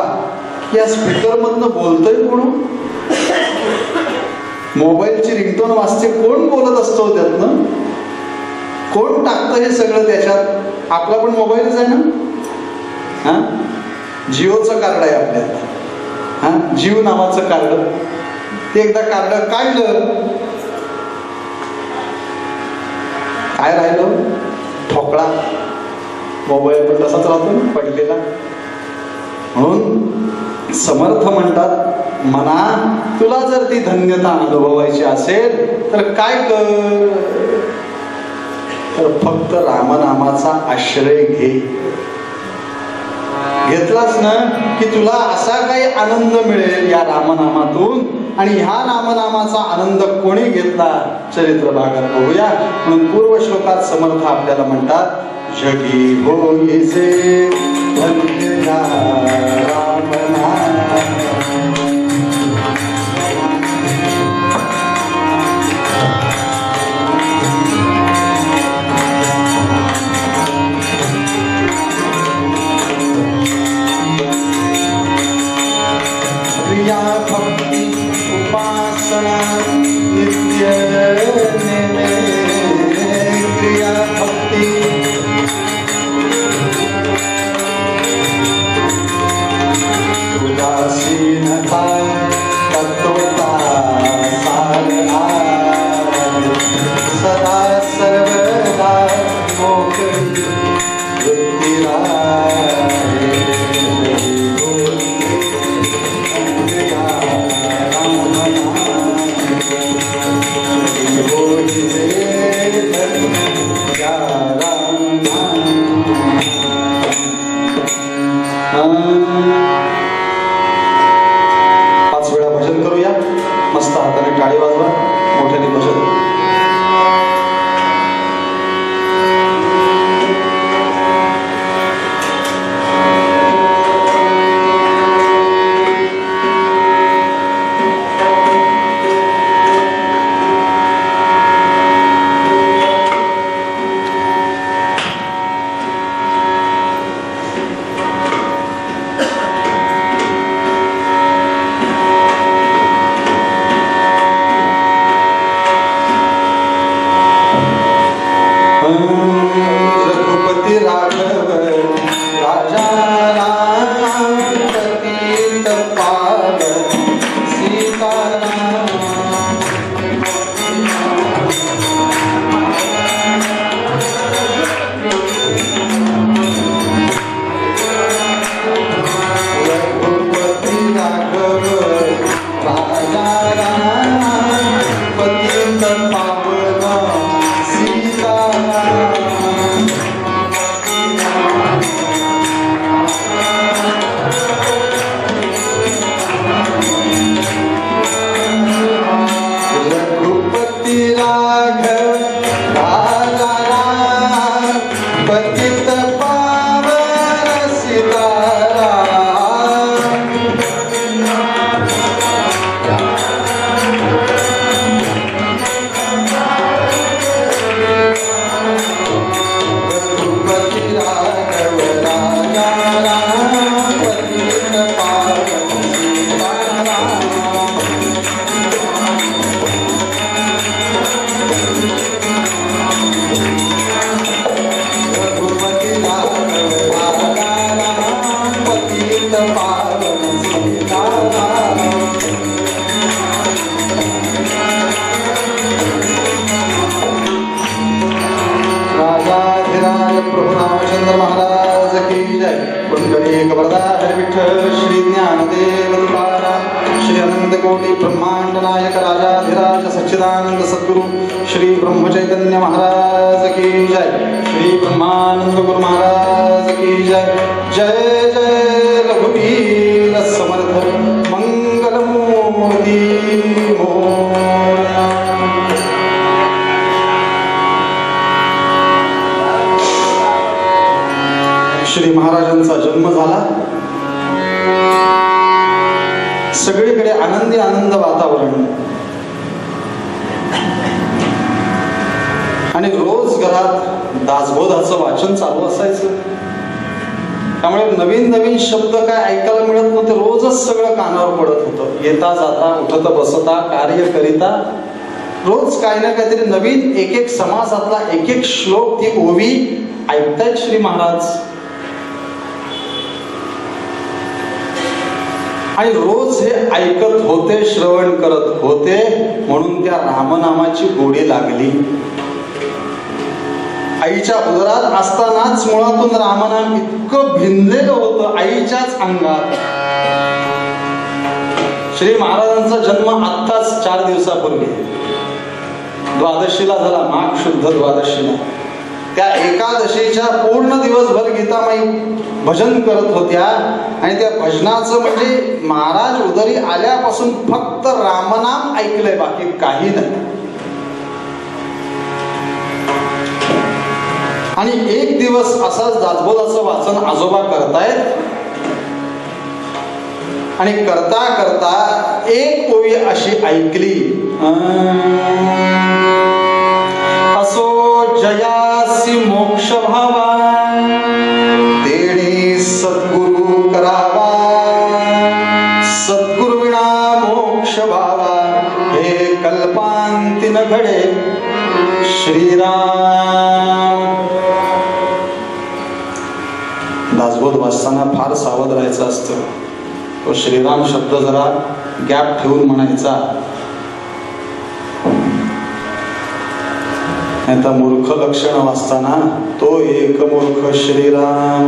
की या स्पीकर मधनं बोलतोय कोण? मोबाईलची रिंगटोन वाजते, कोण बोलत असतो त्यातनं? कोण टाकतं हे सगळं त्याच्यात? आपला पण मोबाईलच आहे ना. हा, जिओचं कार्ड आहे आपल्यात. हा, जीव नावाचं कार्ड. ते एकदा कार्ड काढलं काय राहिलं? ठोकळा. मोबाईल पण तसाच राहतो पडलेला. म्हणून समर्थ म्हणतात मना, तुला जर ती धन्यता अनुभवायची असेल तर काय कर? तर फक्त रामनामाचा आश्रय घे. घेतलास ना की तुला असा काही आनंद मिळेल या रामनामातून. आणि ह्या रामनामाचा आनंद कोणी घेतला चरित्र भागात बघूया. म्हणून पूर्व श्लोकात समर्थ आपल्याला म्हणतात जगी होईसे धन्य रामनाम. नित्य नेमे क्रिया भक्ती उदासीनता तत्वता सारहा सदा सर्वदा मोकळी वृत्तीला पाच वेळा भजन करूया. मस्त हाताने टाळी वाजवा, मोठ्याने भजन. रघुपती राघव राजा राम पतित पावन सीताराम रघुपती राघव राजा राम पतित पावन श्री ज्ञानदेव श्री अनंत कोटि ब्रह्मांड नायक राजाधिराज सच्चिदानंद सद्गुरु श्री ब्रह्म चैतन्य महाराज की जय. श्री ब्रह्मानंद गुरु महाराज की जय. जय जय रघुवीर समर्थ मंगल मूर्ति मोरया. श्री महाराजांचा जन्म झाला. सगळीकडे आनंदी आनंद वातावरण आणि रोज घरात दासबोधाचं वाचन चालू असायचं. त्यामुळे नवीन नवीन शब्द काय ऐकायला मिळत नव्हते. रोजच सगळं कानावर पडत होतं. येता जाता उठता बसता कार्य करिता रोज काही ना काहीतरी नवीन एक एक समासातला एक एक श्लोक ती ओवी ऐकतायत श्री महाराज. आणि रोज हे ऐकत होते, श्रवण करत होते, म्हणून त्या रामनामाची गोडी लागली. आईच्या उदरात असतानाच मुळातून रामनाम इतकं भिनलेलं होतं आईच्याच अंगात. श्री महाराजांचा जन्म आत्ताच 4 दिवसापूर्वी द्वादशीला झाला, माघ शुद्ध द्वादशीला. त्या एकादशीच्या पूर्ण दिवसभर गीतामाई भजन करत होत्या. आणि त्या भजनाचं म्हणजे महाराज उदरी आल्यापासून फक्त रामनाम ऐकलंय, बाकी काही नाही. आणि एक दिवस असाच दासबोधाचं वाचन आजोबा करतायत. आणि करता करता एक ओवी अशी ऐकली, असो जयासी मोक्ष भावा, तेणे सद्गुरु करावा, सद्गुरु विना मोक्ष भावा, हे दासबोध वाचताना फार सावध राहायचं असतं. तो श्रीराम शब्द जरा गॅप ठेवून म्हणायचा, आता मूर्ख लक्षण वाचताना तो एक मूर्ख श्रीराम.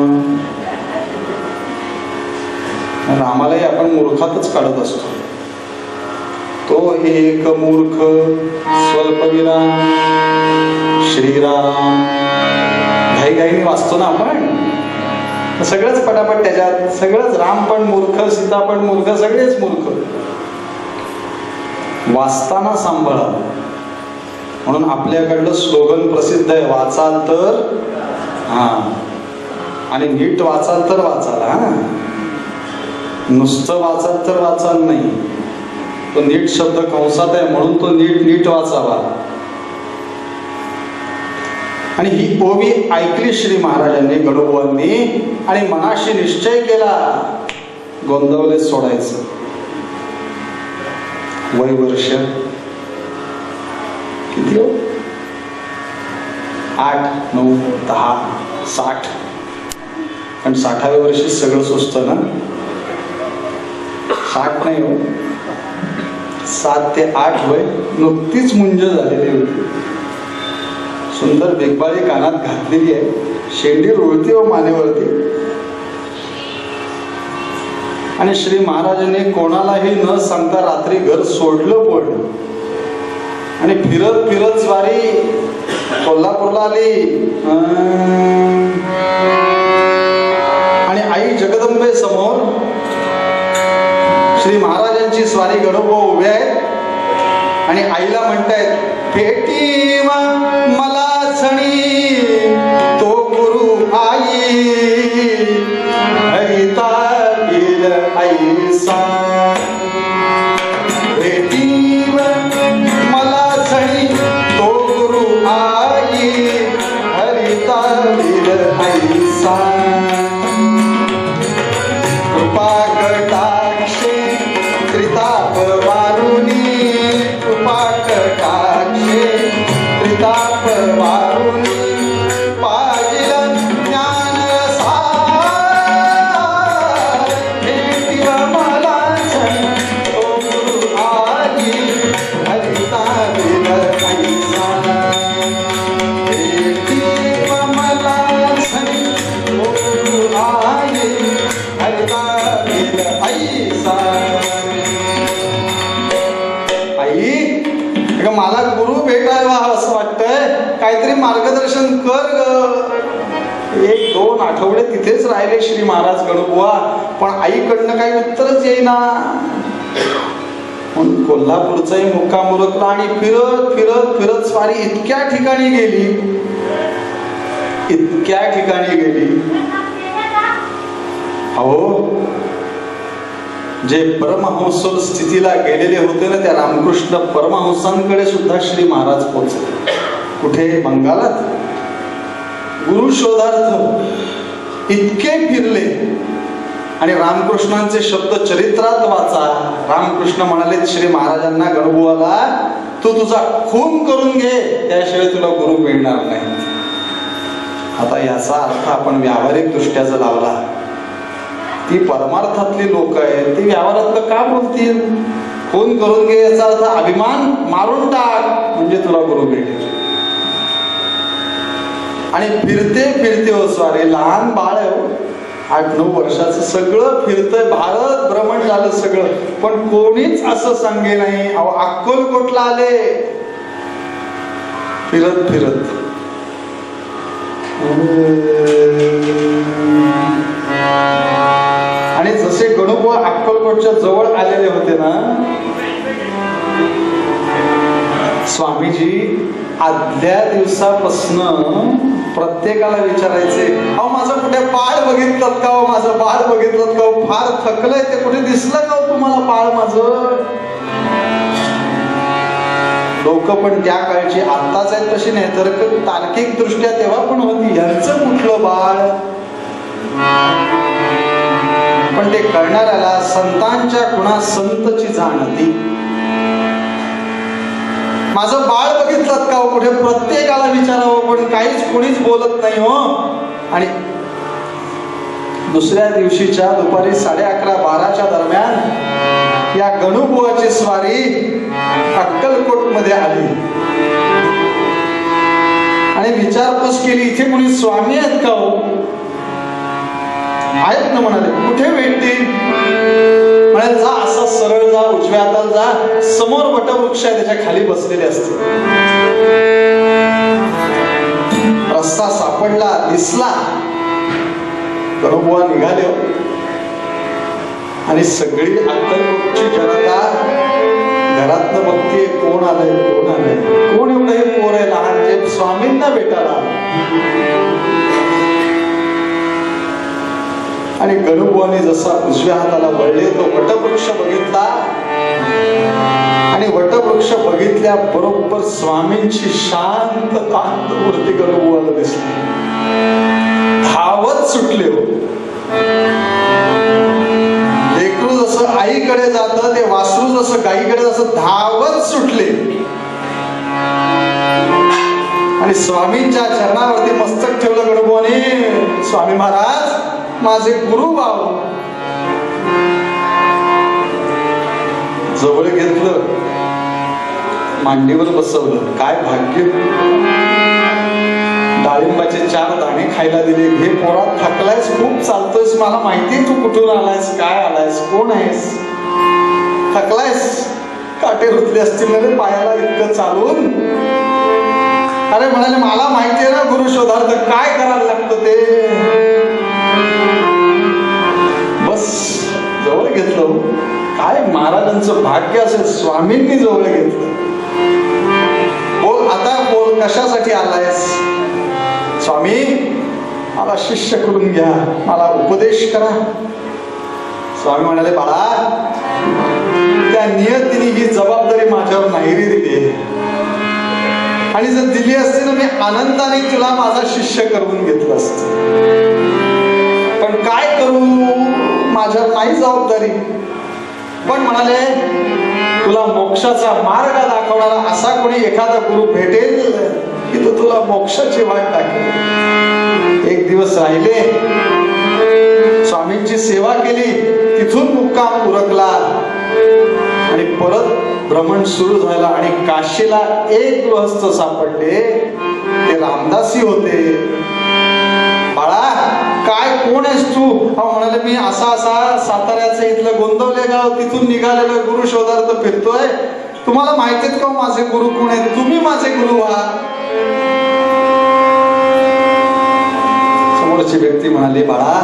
रामालाही आपण मूर्खातच काढत असतो. तो एक मूर्ख स्वल्पविराम श्रीराम. घाईघाईने वाचतो ना आपण, सगळंच पटापट त्याच्यात, सगळंच राम पण मूर्ख, सीता पण मूर्ख, सगळेच मूर्ख. वाचताना सांभाळा. म्हणून आपल्याकडलं स्लोगन प्रसिद्ध आहे, वाचाल तर हा, आणि नीट वाचाल तर वाचाल. हा, नुसतं वाचाल तर वाचाल नाही, तो नीट शब्द कंसात आहे म्हणून तो नीट वाचावा. आणि ही ओवी ऐकली श्री महाराजांनी, गणोबांनी, आणि मनाशी निश्चय केला, गोंदवले सोडायचं. वय वर्ष किती हो? 8, 9, 10, 60. पण 60व्या वर्षी सगळं सुचतं ना. 60 नाही हो, 7 ते 8 वय नुकतीच मुंज झालेली होती. सुंदर बेगबाळी कानात घातलेली आहे, शेंडी रुळती व मानेवरती. आणि श्री महाराजांनी कोणालाही न सांगता रात्री घर सोडलं पण, आणि फिरत फिरत स्वारी कोल्हापूरला आली. आणि आई जगदंबे समोर श्री महाराजांची स्वारी गणोबा उभे आहेत आणि आईला म्हणतायत, भेटी मला सणी तो गुरु आई हरिता वीर ऐसा. भेटी मला सणी तो गुरु आई हरिता वीर ऐसा. कृपा कटाक्षे त्रिताप वारुणी, कृपा कटाक्षे त्रिताप वारुणी, पाजिल ज्ञान सार. भेटीव मला सणी तो गुरु आई हरिता वीर ऐसा. भेटीव मला सणी तो गुरु आई हरिता वीर ऐसा. आई, मला गुरु भेटायला असं वाटतंय, काहीतरी मार्गदर्शन कर ग. 1-2 आठवडे तिथेच राहिले श्री महाराज गणोबुवा, पण आईकडनं काही उत्तरच येईना. म्हणून कोल्हापूरचाही मुक्काम उरकला आणि फिरत फिरत फिरत स्वारी इतक्या ठिकाणी गेली, इतक्या ठिकाणी गेली. अहो, जे परमहंस स्थितीला गेलेले होते ना, त्या रामकृष्ण परमहंसांकडे सुद्धा श्री महाराज पोहोचले. कुठे? बंगालात. गुरु शोधार्थ इतके फिरले. आणि रामकृष्णांचे शब्द चरित्रात वाचा. रामकृष्ण म्हणाले श्री महाराजांना, गणोबुवाला, तू तुझा खून करून घे, त्याशिवाय तुला गुरु मिळणार नाही. आता याचा अर्थ आपण व्यावहारिक दृष्ट्याचा लावला. ती परमार्थातली लोक आहेत, ती व्यवहारातलं का बोलतील? खून करून घे याचा अर्थ अभिमान मारून टाक, म्हणजे तुला गुरु भेटेल. आणि फिरते फिरते हो स्वारी, लहान बाळ आहे हो, 8-9 वर्षाचं, सगळं फिरतंय, भारत भ्रमण झालं सगळं, पण कोणीच असं सांगे नाही. अहो, अक्कलकोटला आले फिरत फिरत. आणि जसे गणोबा अक्कलकोटच्या जवळ आलेले होते ना, स्वामीजी आदल्या दिवसापासून प्रत्येकाला विचारायचे, अहो माझं कुठे बाळ बघितलं का हो, माझं बाळ बघितलं का हो, फार थकलंय ते, कुठे दिसलं का हो तुम्हाला बाळ माझं? लोक पण त्या काळची आत्ताच आहेत तशी नाही, तर तार्किक दृष्ट्या तेव्हा पण होती, यांचं कुठलं बाळ? पण ते करणाऱ्याला संतांच्या खुणा संतची जाणती. माझं बाळ बघितलं का हो कुठे? प्रत्येकाला विचारावं, पण काहीच कोणीच बोलत नाही हो. आणि दुसऱ्या दिवशीच्या दुपारी 11:30-12च्या दरम्यान या गणुबुवाची स्वारी अक्कलकोट मध्ये आली आणि विचारपूस केली, इथे कोणी स्वामी आहेत का हो? आहेत ना म्हणाले. कुठे भेटतील? म्हणाले जा, असा सरळ जा, उजव्या हाताला जा, समोर वटवृक्ष आहे त्याच्या खाली बसलेले असते. रस्ता सापडला, दिसला. गणुबुवा निघाले आणि सगळी अक्कलकोटची जनता घरातनं बघते, कोण आलंय, कोण आलंय, कोण एवढं हे पोर आहे लहान जे स्वामींना भेटायला. आणि गणुबुवांनी जसा उजव्या हाताला वळले तो वटवृक्ष बघितला आणि वटवृक्ष बघितल्या बरोबर स्वामींची शांत मूर्ती गणुबुवाला दिसली. धावत सुटले हो. लेकरू जसं आईकडे जातं ते वासरू जसं गाईकडे जसं धावत सुटले आणि स्वामींच्या चरणावरती मस्तक ठेवलं गणुबुवांनी. स्वामी महाराज माझे गुरुभाव. जवळ घेतलं, मांडीवर बसवलं. काय भाग्य. डाळिंबाचे 4 दाणे खायला दिले. हे पोरा थकलायस, खूप चालतोयस, मला माहिती तू कुठून आलायस, काय आलायस, कोण आहेस, थकलायस, काटे रुतले असतील ना रे पायाला इतकं चालून. अरे म्हणाले मला माहिती आहे ना गुरु शोधार्थ काय करायला लागतं ते. बस जवळ घेतलं. काय महाराजांचं भाग्य असेल, स्वामींनी जवळ घेतलं. बोल आता, बोल कशासाठी आलायस? स्वामी मला शिष्य करून घ्या, मला उपदेश करा. स्वामी म्हणाले बाळा, त्या नियतीने ही जबाबदारी माझ्यावर नाही रे दिली, आणि जर दिली असती ना मी आनंदाने तुला माझा शिष्य करून घेतलं असत. पण काय करू, माझ्यावर नाही जबाबदारी. पण म्हणाले तुला मोक्षाचा मार्ग दाखवणारा असा कोणी एखादा गुरु भेटेल की तो तुला मोक्षाची वाट दाखवेल. एक दिवस राहिले, स्वामींची सेवा केली, तिथून मुक्काम उरकला आणि परत भ्रमण सुरू झाला. आणि काशीला एक गृहस्थ सापडले, ते रामदासी होते. बाळा काय, कोण आहेस तू? म्हणाले मी असा असा साताऱ्याचं इथलं गोंदवले गाव, तिथून निघालेलं गुरु शोधार्थ फिरतोय. तुम्हाला माहितीत का माझे गुरु कोण आहेत? तुम्ही माझे गुरु व्हा. समोरची व्यक्ती म्हणाली बाळा,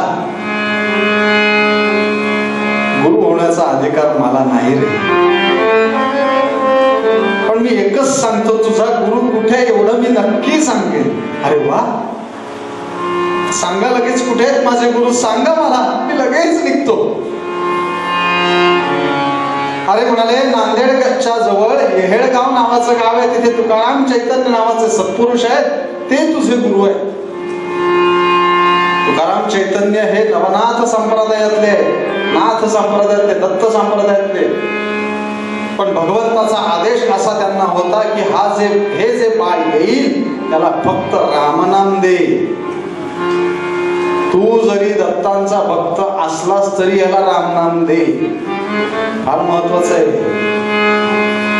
गुरु होण्याचा अधिकार मला नाही रे, पण मी एकच सांगतो, तुझा गुरु कुठे एवढं मी नक्की सांगेन. अरे वा, सांगा लगेच, कुठे आहेत माझे गुरु, सांगा मला, मी लगेच निघतो. अरे म्हणाले नांदेडच्या जवळ येहेळगाव नावाचं गाव आहे, तिथे तुकाराम चैतन्य नावाचे सत्पुरुष आहेत, ते तुझे गुरु आहेत. तुकाराम चैतन्य हे नवनाथ संप्रदायातले, नाथ संप्रदायातले, दत्त संप्रदायातले. पण भगवंताचा आदेश असा त्यांना होता की हे जे बाळ येईल त्याला फक्त रामनाम दे. तू जरी दत्तांचा भक्त असलास तरी याला रामनाम दे. फार महत्वाचं आहे.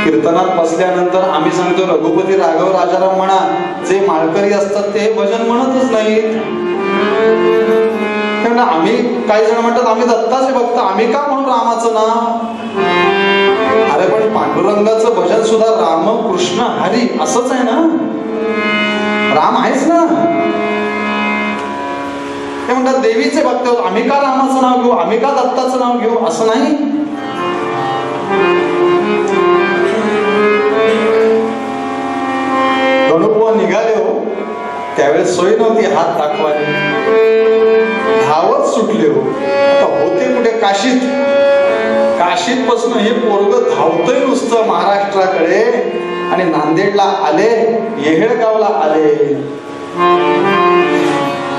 कीर्तनात बसल्यानंतर आम्ही सांगतो रघुपती राघव राजाराम म्हणा, जे माळकरी असतात ते भजन म्हणतच नाहीत. आम्ही काही जण म्हणतात आम्ही दत्ताचे भक्त, आम्ही का म्हणून रामाचं नाव? अरे पण पांडुरंगाचं भजन सुद्धा राम कृष्ण हरी असंच आहे ना, राम आहेच ना. ते म्हणतात देवीचे भक्त, आम्ही का रामाचं नाव घेऊ, आम्ही का दत्ताचं नाव घेऊ, असं नाही. गणुबुवा निघाले हो, त्यावेळेस सोय नव्हती हात दाखवायला, धावत सुटले हो. आता होते कुठे? काशीत. काशीत पासून हे पोरग धावतय नुसतं महाराष्ट्राकडे, आणि नांदेडला आले, येहेळगावला आले,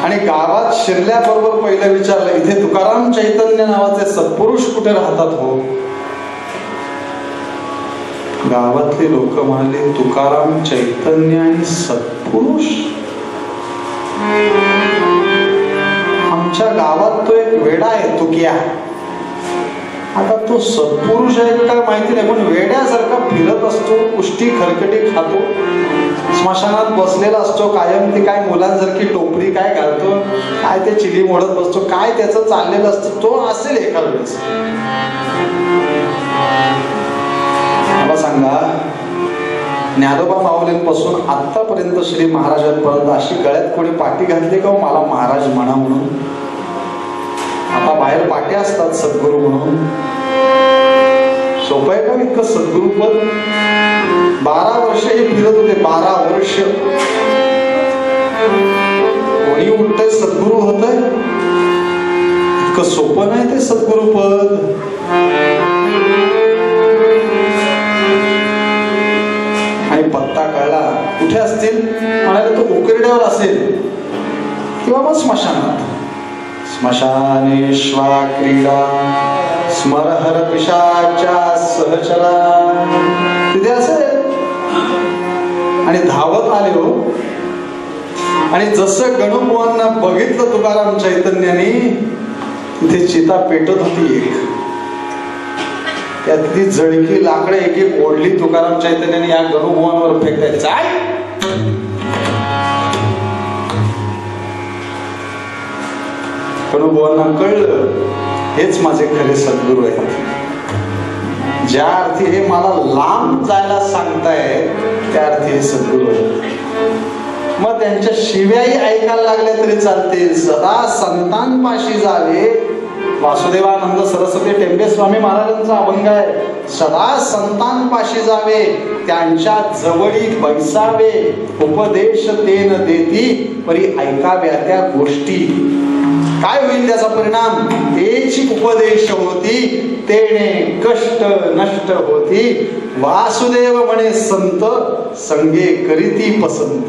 आणि गावात शिरल्याबरोबर पहिलं विचारलं इथे तुकाराम चैतन्य नावाचे सत्पुरुष कुठे राहतात हो? गावातले लोक म्हणाले तुकाराम चैतन्य आणि सत्पुरुष आमच्या गावात तो एक वेडा आहे तुकिया. आता तो सत्पुरुष आहे काय माहिती नाही, पण वेड्यासारखा फिरत असतो, उष्टी खरकटी खातो, स्मशानात बसलेला असतो कायम. ती काय मुलांसारखी टोपरी काय घालतो, काय ते चिली मोडत बसतो, काय त्याचं चाललेलं असतं. तो असेल एखाद वेळेस. मला सांगा, ज्ञानोबा माऊलींपासून आतापर्यंत श्री महाराजांपर्यंत अशी गळ्यात कोणी पाटी घातली का मला महाराज म्हणा म्हणून? आता बाहेर पाट्या असतात सद्गुरू म्हणून. सोपं आहे का इतकं सद्गुरुपद? 12 वर्ष हे फिरत होते, 12 वर्ष. कोणी उठतंय सद्गुरू होतंय? इतकं सोपं नाही ते सद्गुरुपद. आणि पत्ता कळला. कुठे असतील म्हणाले? तो उकिरड्यावर असेल किंवा मग स्मशानात. स्मशानेश्वा क्रीडा स्मरहर पिशाच्या सहचरा, तिथे असेल. आणि धावत आले हो. आणि जसं गणुबुवांना बघितलं तुकाराम चैतन्याने, तिथे चिता पेटत होती एक. त्यातली जळकी लाकडं एक एक ओढली तुकाराम चैतन्याने या गणुबुवांवर फेकायचं. गणुबुवांना कळलं हेच माझे खरे सद्गुरू आहेत. ज्या अर्थी हे मला लांब जायला सांगताय त्या अर्थी हे सद्गुरू आहेत. मग त्यांच्या शिव्याही ऐकायला लागल्या तरी चालतील. सदा संतांपाशी जावे. वासुदेवानंद सरस्वती टेंबे स्वामी महाराजांचा अभंग आहे. सदा संतांपाशी जावे, त्यांच्या जवळीत बैसावे. उपदेश तेन देती, परी ऐकाव्या त्या गोष्टी. काय होईल त्याचा परिणाम? तेची उपदेश होती, तेने कष्ट नष्ट होती. वासुदेव म्हणे संत, संगे करीती पसंत.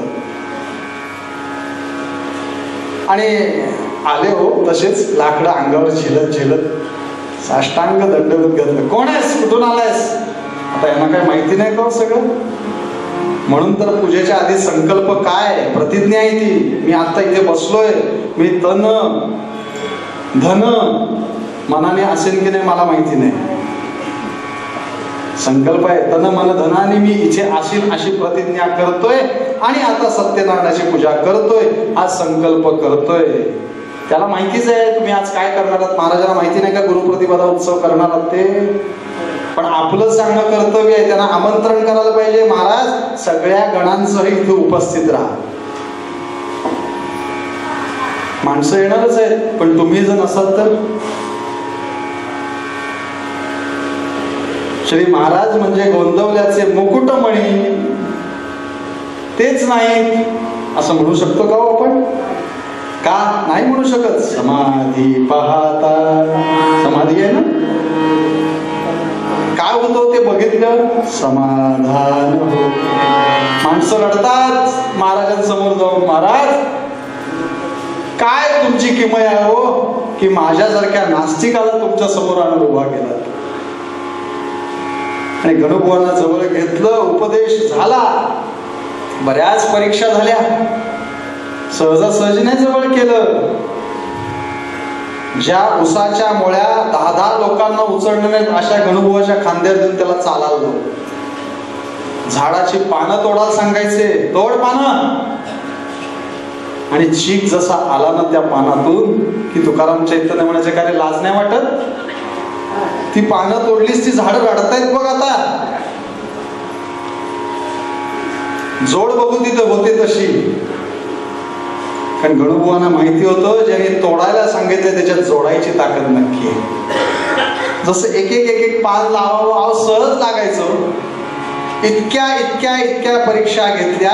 आणि आले हो तसेच लाकडं अंगावर झेलत झेलत साष्टांग दंडवत घातलं. कोण आहेस? कुठून आलायस? आता यांना काय माहिती नाही का सगळं? म्हणून तर पूजेच्या आधी संकल्प काय, प्रतिज्ञा आहे ती. मी आता इथे बसलोय, मी तन धन मनाने असेल की नाही मला माहिती नाही. संकल्प आहे तन मन धनाने मी इथे असेल अशी प्रतिज्ञा करतोय. आणि आता सत्यनारायणाची पूजा करतोय, हा संकल्प करतोय. त्याला माहितीच आहे तुम्ही आज काय करणार आहात. महाराजांना माहिती नाही का गुरुप्रतिपदा उत्सव करणार आहात ते? पण आपलं सांगणं कर्तव्य आहे. त्यांना आमंत्रण करायला पाहिजे, महाराज सगळ्या गणांसह इथे उपस्थित राहा. माणसं येणारच आहेत, पण तुम्ही जर नसाल तर. श्री महाराज म्हणजे गोंदवल्याचे मुकुटमणी, तेच नाही असं म्हणू शकतो का आपण? का नाही म्हणू शकत? समाधी पाहता, समाधी आहे ना, काय होतं ते बघितलं, समाधान हो. माणसं रडतात महाराजांसमोर जाऊन, महाराज काय तुमची किमया आहे हो, की माझ्यासारख्या नास्तिकाला तुमच्या समोर आणून उभा केला. आणि गणुबुवांना जवळ घेतलं, उपदेश झाला, बऱ्याच परीक्षा झाल्या, सहजासहजी नाही जवळ केलं. ज्या उसाच्या मुळ्या 10 लोकांना उचलणार नाहीत अशा गणुबुवाच्या खांद्यावर देऊन त्याला चालावलं. झाडाची पानं तोडायला सांगायचे, तोड पानं. आणि चीक जसा आला ना त्या पानातून की तुकाराम चैतन्य म्हणायचे, काय लाज नाही वाटत? ती पानं तोडलीस, ती झाडं रडतायत बघ आता. जोड बघू तिथं होते तशी. कारण गणुबुवांना माहिती होतं ज्याने तोडायला सांगितलं त्याच्यात जोडायची ताकद नक्की आहे. जसं एक एक पान लावावं सहज लागायचं. इतक्या परीक्षा घेतल्या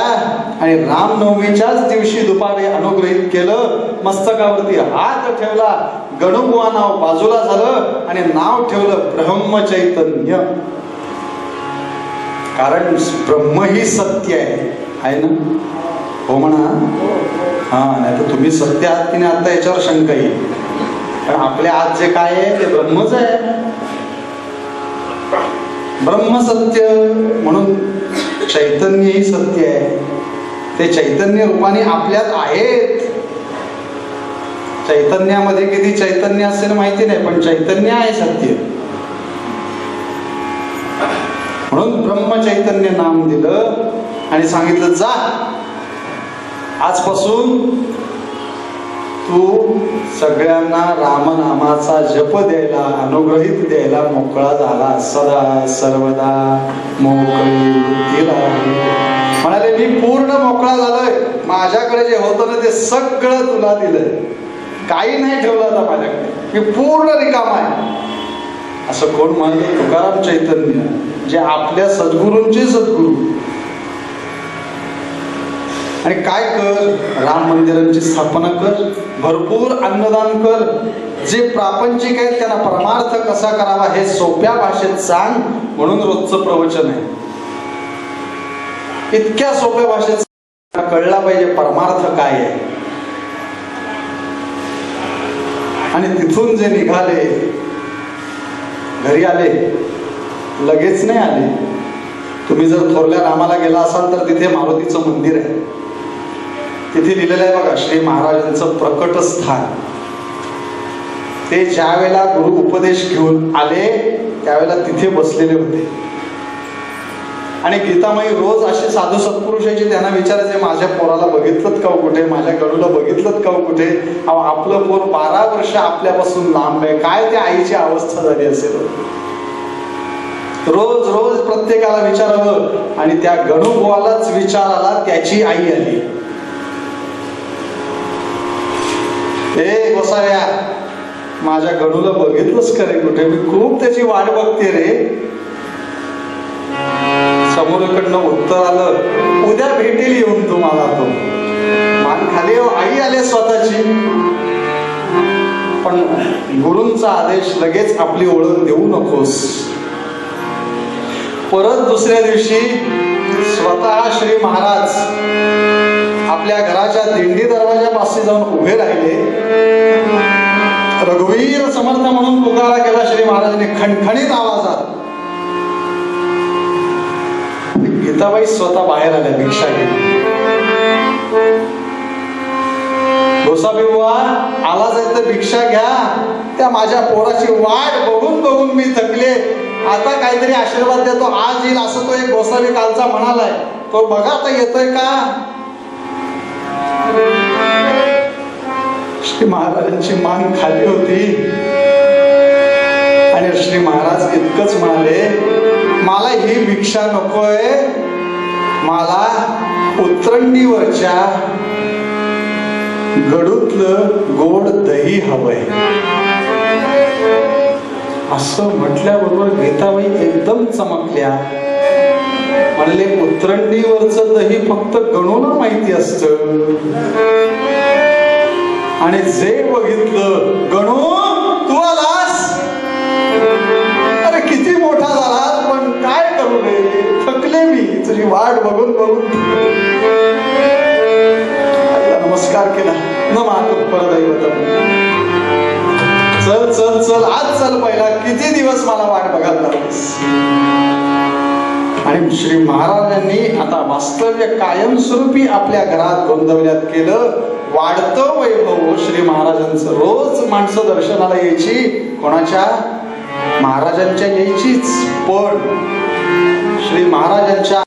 आणि रामनवमीच्याच दिवशी दुपारी अनुग्रहित केलं. मस्तकावरती हात ठेवला, गणुबुवा नाव बाजूला झालं आणि नाव ठेवलं ब्रह्मचैतन्य. कारण ब्रह्म ही सत्य आहे ना? हो म्हणा. हा, नाही तर तुम्ही सत्य आहात की नाही आता याच्यावर शंका येईल. कारण आपल्या आत जे काय आहे ते ब्रह्मच आहे, ब्रह्म सत्य. म्हणून चैतन्य ही सत्य आहे. ते चैतन्य रूपाने आपल्यात आहेत. चैतन्यामध्ये किती चैतन्य असेल माहिती नाही, पण चैतन्य आहे सत्य. म्हणून ब्रह्मचैतन्य नाम दिलं आणि सांगितलं जा आजपासून तू सगळ्यांना रामनामाचा जप द्यायला, अनुग्रहित द्यायला मोकळा झाला. सदा सर्वदा मोकळी बुद्धीला. म्हणाले मी पूर्ण मोकळा झालोय, माझ्याकडे जे होतं ना ते सगळं तुला दिलंय, काही नाही ठेवलं आता माझ्याकडे, मी पूर्ण रिकाम आहे. असं कोण म्हणलं? तुकाराम चैतन्य, जे आपल्या सद्गुरूंचे सद्गुरू. आणि काय कर? राम मंदिरांची स्थापना कर, भरपूर अन्नदान कर, जे प्रापंचिक आहेत त्यांना परमार्थ कसा करावा हे सोप्या भाषेत सांग. म्हणून रोजचं प्रवचन आहे. इतक्या सोप्या भाषेत कळला पाहिजे परमार्थ काय आहे. आणि तिथून जे निघाले, घरी आले, लगेच नाही आले. तुम्ही जर थोरल्या रामाला गेला असाल तर तिथे मारुतीचं मंदिर आहे. तिथे लिहिलेलं आहे बघा, श्री महाराजांचं प्रकट स्थान. ते ज्या वेळेला गुरु उपदेश घेऊन आले त्यावेळेला तिथे बसलेले होते. आणि गीतामाई रोज असे साधू सत्पुरुषाचे त्यांना विचारायचे, माझ्या पोराला बघितलं का कुठे, माझ्या गडूला बघितलं का कुठे. आपलं पोर 12 वर्ष आपल्यापासून लांब आहे, काय त्या आईची अवस्था झाली असेल. रोज रोज प्रत्येकाला विचारावं. आणि त्या गणुबुवालाच विचार आला, त्याची आई आली. ए गोसाव्या, माझ्या गणूला बघितलंच का रे कुठे, मी खूप त्याची वाट बघते रे. समोरकडनं उत्तर आलं, उद्या भेटेल येऊन तुम्हाला तो. मान खाली आई आले स्वतःची. पण गुरूंचा आदेश लगेच आपली ओळख देऊ नकोस. परत दुसऱ्या दिवशी स्वतः श्री महाराज आपल्या घराच्या दिंडी दरवाजापाशी जाऊन उभे राहिले. रघुवीर समर्थ म्हणून पुकारा केला श्री महाराजांनी खणखणीत आवाजात. गीताबाई स्वतः बाहेर आल्या भिक्षा घेऊन. गोसावी बुवा आला जाय तर भिक्षा घ्या, त्या माझ्या पोराची वाट बघून बघून मी थकले, आता काहीतरी आशीर्वाद देतो, आज येईल असं तो एक गोसावी कालचा म्हणालाय, तो बघा आता येतोय का. श्री महाराजांची मान खाली होती आणि श्री महाराज इतकंच म्हणाले, मला ही भिक्षा नकोय, मला उतरंडीवरच्या गडूतलं गोड दही हवंय. असं म्हटल्याबरोबर गीताबाई एकदम चमकल्या. म्हणले उतरंडीवरचं दही फक्त गणूला माहिती असतं. आणि जे बघितलं, गणू तू आलास, अरे किती मोठा झालास, पण काय करू रे, थकले मी तुझी वाट बघून बघून. नमस्कार केला, न मातु परदैवतम, चल चल चल आज चल पहिला, किती दिवस मला वाट बघायला लागलीस. आणि श्री महाराजांनी आता वास्तव्य कायमस्वरूपी आपल्या घरात गोंदवल्यात केलं. वाढतं वैभव श्री महाराजांचं. रोज माणसं दर्शनाला यायची, कोणाच्या? महाराजांच्या यायचीच. पण श्री महाराजांच्या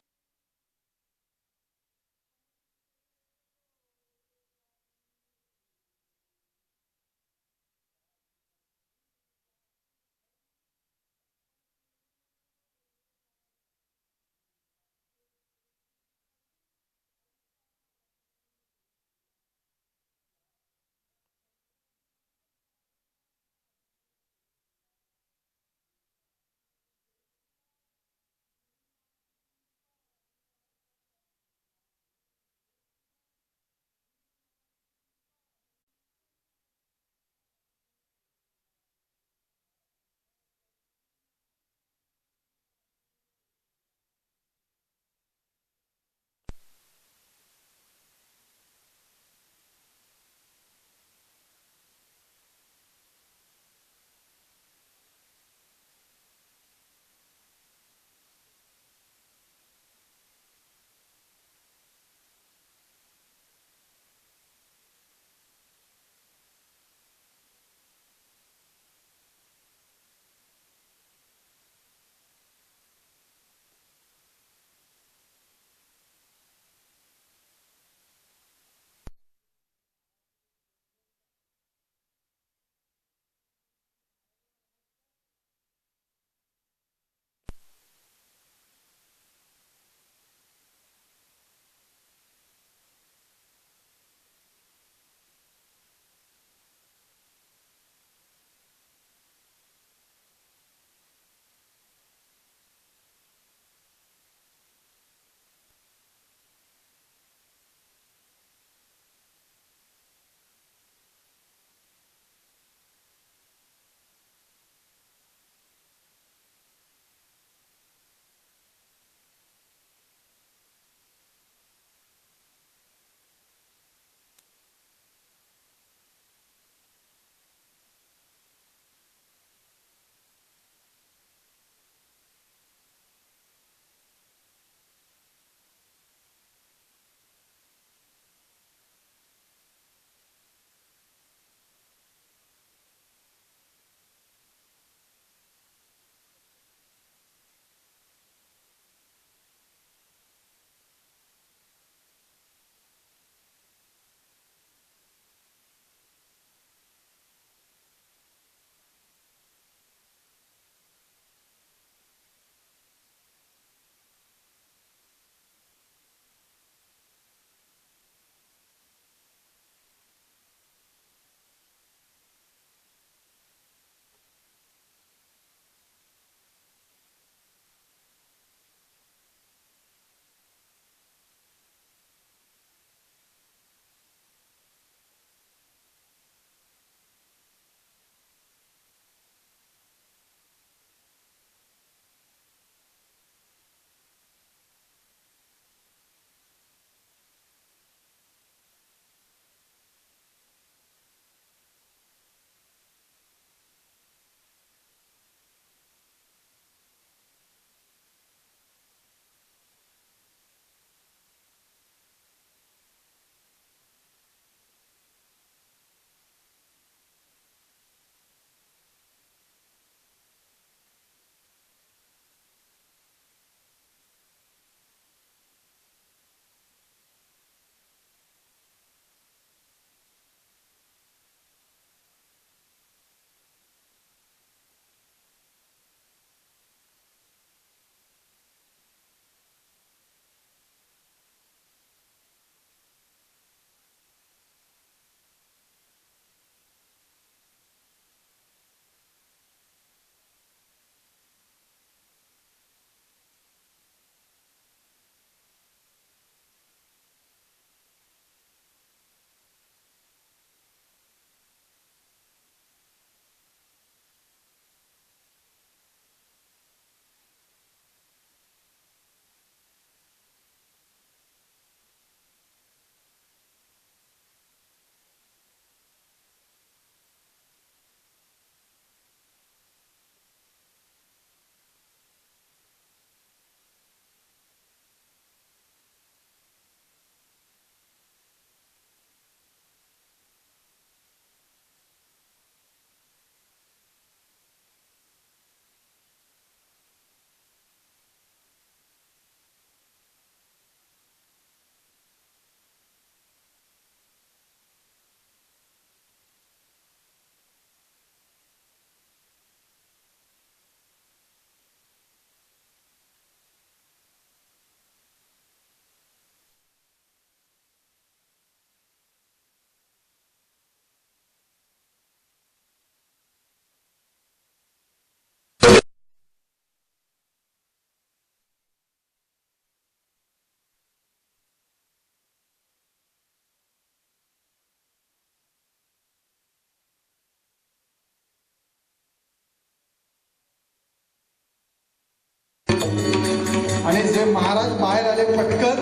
आणि जे महाराज बाहेर आले पटकन,